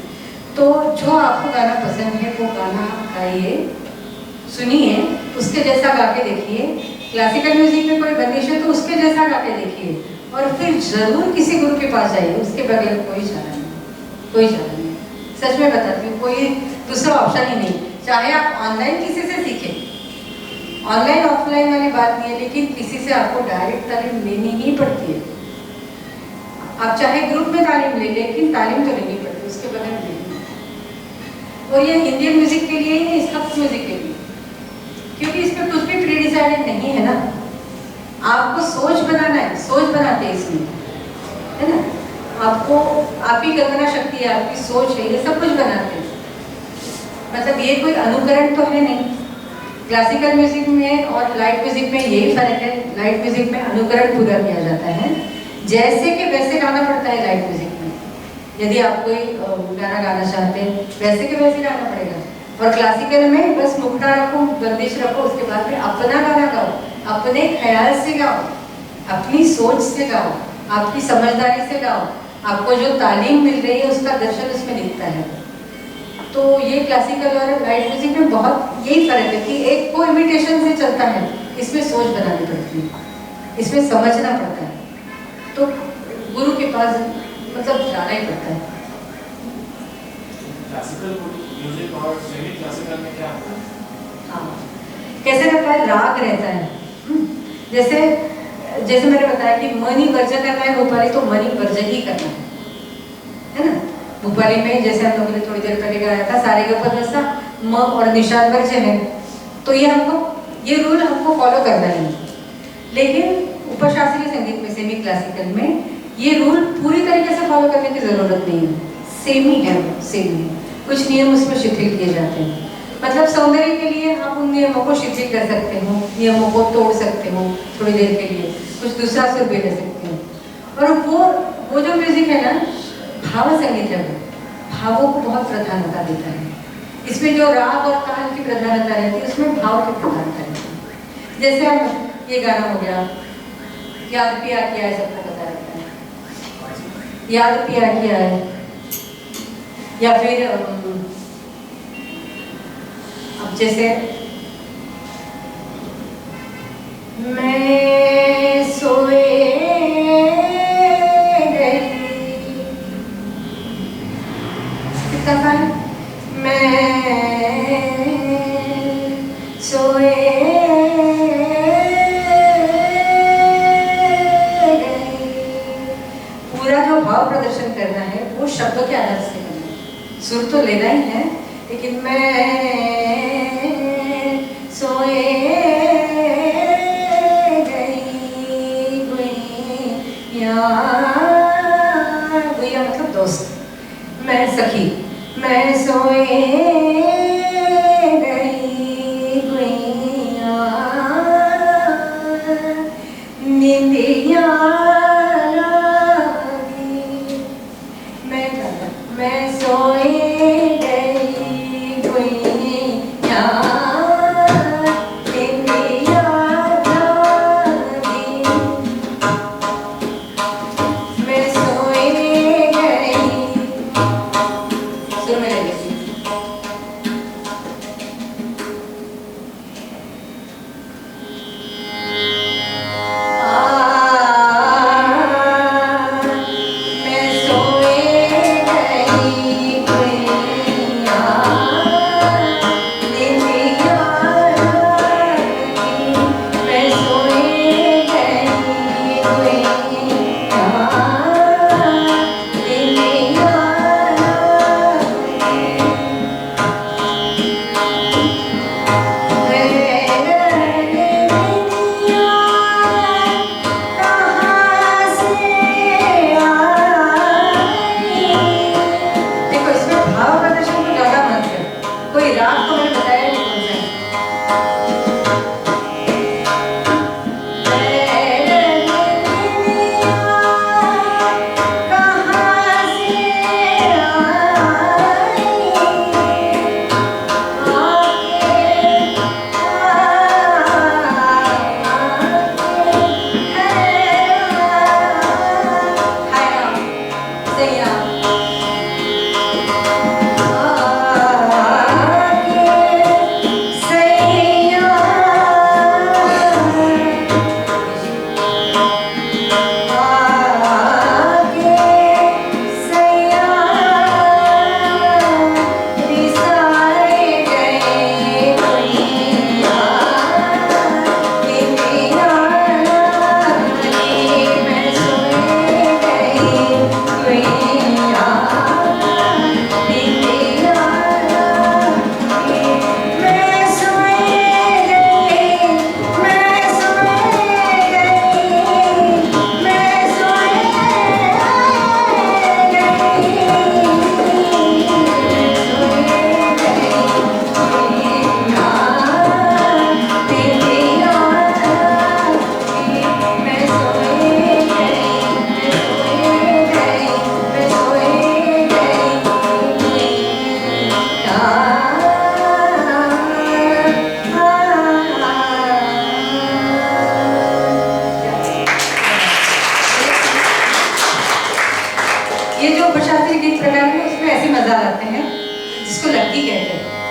तो जो आपको गाना पसंद है वो गाना गाइए, सुनिए, उसके जैसा गा के देखिए। क्लासिकल म्यूजिक में कोई बंदिश है तो उसके जैसा गा के देखिए, और फिर जरूर किसी गुरु के पास जाइए। उसके बगैर कोई चारा नहीं, कोई चारा नहीं। सच में बताती हूँ, कोई दूसरा ऑप्शन ही नहीं। चाहे आप ऑनलाइन किसी से सीखें, ऑनलाइन ऑफलाइन वाली बात नहीं है, लेकिन किसी से आपको डायरेक्ट तालीम लेनी ही पड़ती है। आप चाहे ग्रुप में तालीम ले, लेकिन तालीम तो लेनी पड़ती है, उसके बगैर नहीं। और ये इंडियन म्यूजिक के लिए ही नहीं, सब म्यूजिक के लिए, क्योंकि इसमें कुछ भी प्री डिसाइडेड नहीं है ना। आपको सोच बनाना है, सोच बनाते हैं इसमें, है ना। आपको आपकी कल्पना शक्ति है, आपकी सोच है, ये सब कुछ बनाते हैं। मतलब ये कोई अनुकरण तो है नहीं, क्लासिकल म्यूजिक में और लाइट म्यूजिक में यही फर्क है, लाइट म्यूजिक में अनुकरण पूरा किया जाता है, जैसे कि वैसे गाना पड़ता है लाइट म्यूजिक में। यदि आप कोई गाना गाना चाहते हैं वैसे के वैसे गाना पड़ेगा, और क्लासिकल में बस मुखड़ा रखो, गर्दिश रखो, उसके बाद में अपना गाना गाओ, अपने ख्याल से गाओ, अपनी सोच से गाओ, आपकी समझदारी से गाओ, आपको जो तालीम मिल रही है उसका दर्शन उसमें दिखता है। तो ये क्लासिकल और लाइट म्यूजिक में बहुत यही फर्क है कि एक को इमिटेशन से चलता है, इसमें सोच बनानी पड़ती है, इसमें समझना पड़ता है, तो गुरु के पास मतलब जाना ही पड़ता है। क्लासिकल म्यूजिक और सेमी क्लासिकल में क्या होता है? हाँ, कैसे रहता है, राग रहता है। जैसे मैंने बताया कि मनी वर्ज करना है भोपाली, तो मनी वर्ज ही करना है ना। भोपाली में जैसे हम लोगों ने थोड़ी देर पहले गाया था, सारे का पद म और निशान वर्ज है, तो ये रूल हमको फॉलो करना है। लेकिन उपशास्त्रीय संगीत में, सेमी क्लासिकल में, ये रूल पूरी तरीके से फॉलो करने की जरूरत नहीं है, सेम ही है, सेम ही। कुछ नियम उसमें शिथिल किए जाते हैं, मतलब सौंदर्य के लिए आप उन नियमों को शिथिल कर सकते हो, नियमों को तोड़ सकते हो थोड़ी देर के लिए, कुछ दूसरा सुर भी ले सकते हो। और वो जो म्यूजिक है ना, भाव संगीत है, वो भावों को बहुत प्रधानता देता है। इसमें जो राग और ताल की प्रधानता रहती है, उसमें भाव की प्रधानता रहती है। जैसे हम ये गाना हो गया, याद पिया किया है, सबको पता रहता है, याद पिया किया है, या फिर अब जैसे मैं सोए गई, कितना था, मैं सोए गई, पूरा जो भाव प्रदर्शन करना है वो शब्दों के आधार से करना है, सुर तो लेना ही है, लेकिन मैं सोए गई गुइया, गुइया मतलब दोस्त, मैं सखी, मैं सोए गई गुइया, नींदिया लागी, मैं सोए गई गुइया, नींदिया लागी, मैं सोए गई, सुर में ले लीजिए,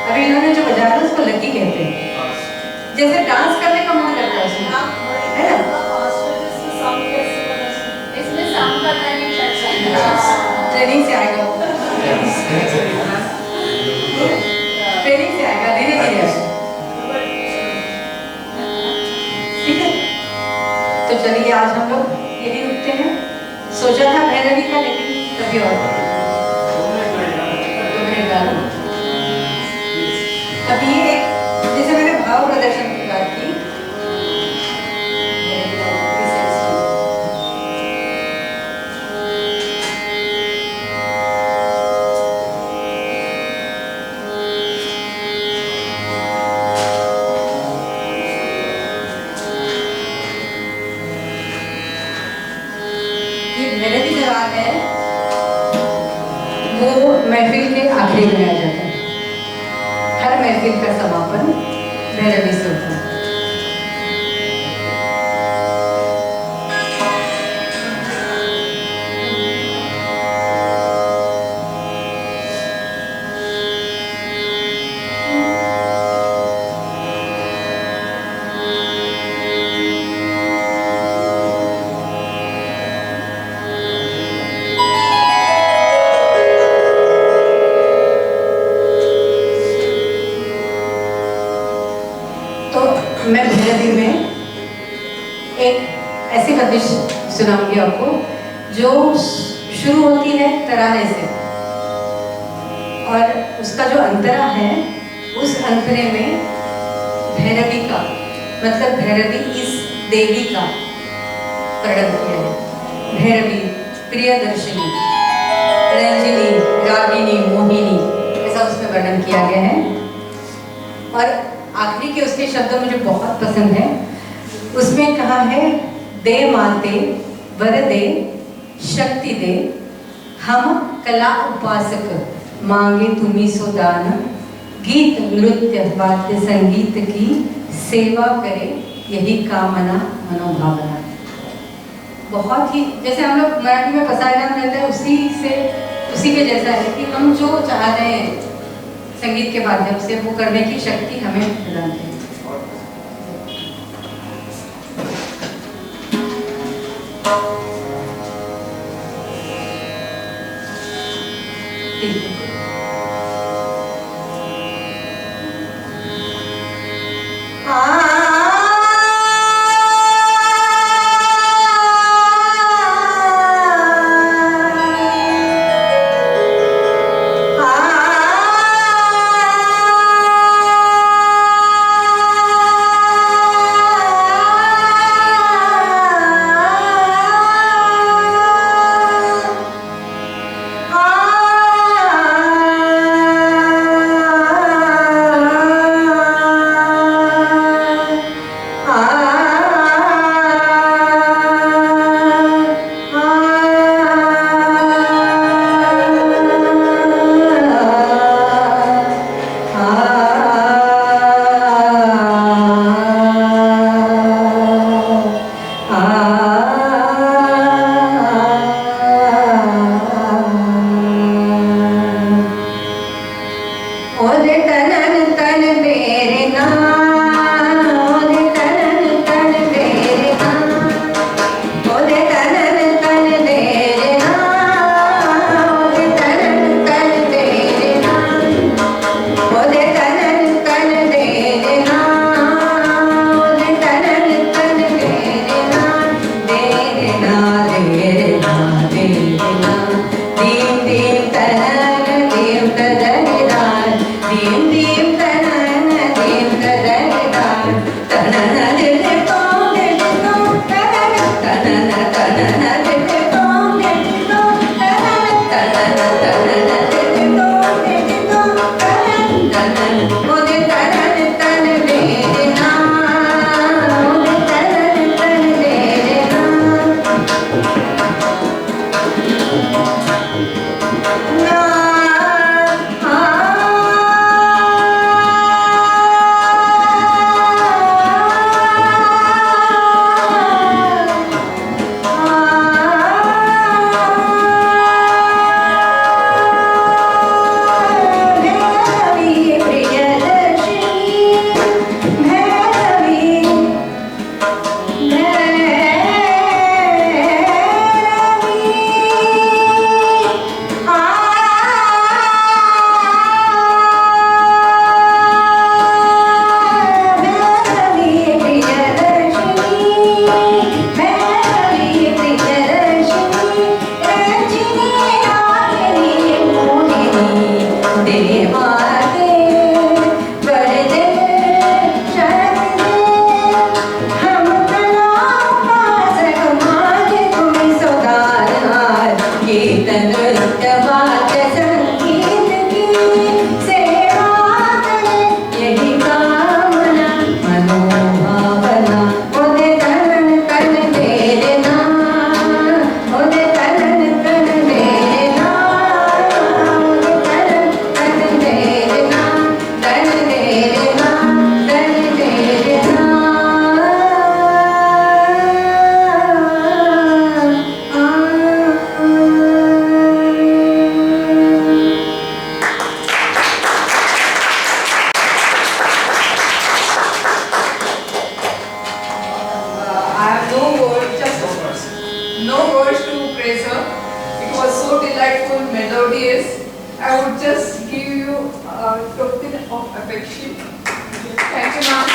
अभी इन्होंने जो बजाया ना उसको लग्गी कहते हैं। जैसे डांस करने का मन करता है उसमें, है ना? इसमें सम पता नहीं चलता। ट्रेनिंग से आएगा वो। ट्रेनिंग से आएगा, धीरे धीरे आएगा। ठीक है, तो चलिए आज हम लोग यही रुकते हैं। सोचा था भैरवी का, लेकिन कभी और अब ये जैसे मैंने भाव प्रदर्शन की बात की, ये भैरवी जो राग है वो महफिल के आखिरी में गाया जाता है। हर महफिल का समापन भैरवी से होता है। मैं भैरवी में एक ऐसी बंदिश सुनाऊंगी आपको जो शुरू होती है तराने से, और उसका जो अंतरा है उस अंतरे में भैरवी का मतलब भैरवी इस देवी का वर्णन किया है। भैरवी, प्रियदर्शिनी, रंजिनी, रागिनी, मोहिनी, ऐसा उसमें वर्णन किया गया है। और आखिरी के उसके शब्द मुझे बहुत पसंद है। उसमें कहा है, दे माते वर दे शक्ति दे, हम कला उपासक मांगे तुम्ही सो दान, गीत नृत्य वाद्य संगीत की सेवा करे यही कामना मनोभावना। बहुत ही जैसे हम लोग मराठी में पसायदान रहता है उसी के जैसा है कि हम जो चाह रहे हैं संगीत के माध्यम से वो करने की शक्ति हमें प्रदान है। so delightful, melodious. I would just give you a token of affection. Thank you, ma'am.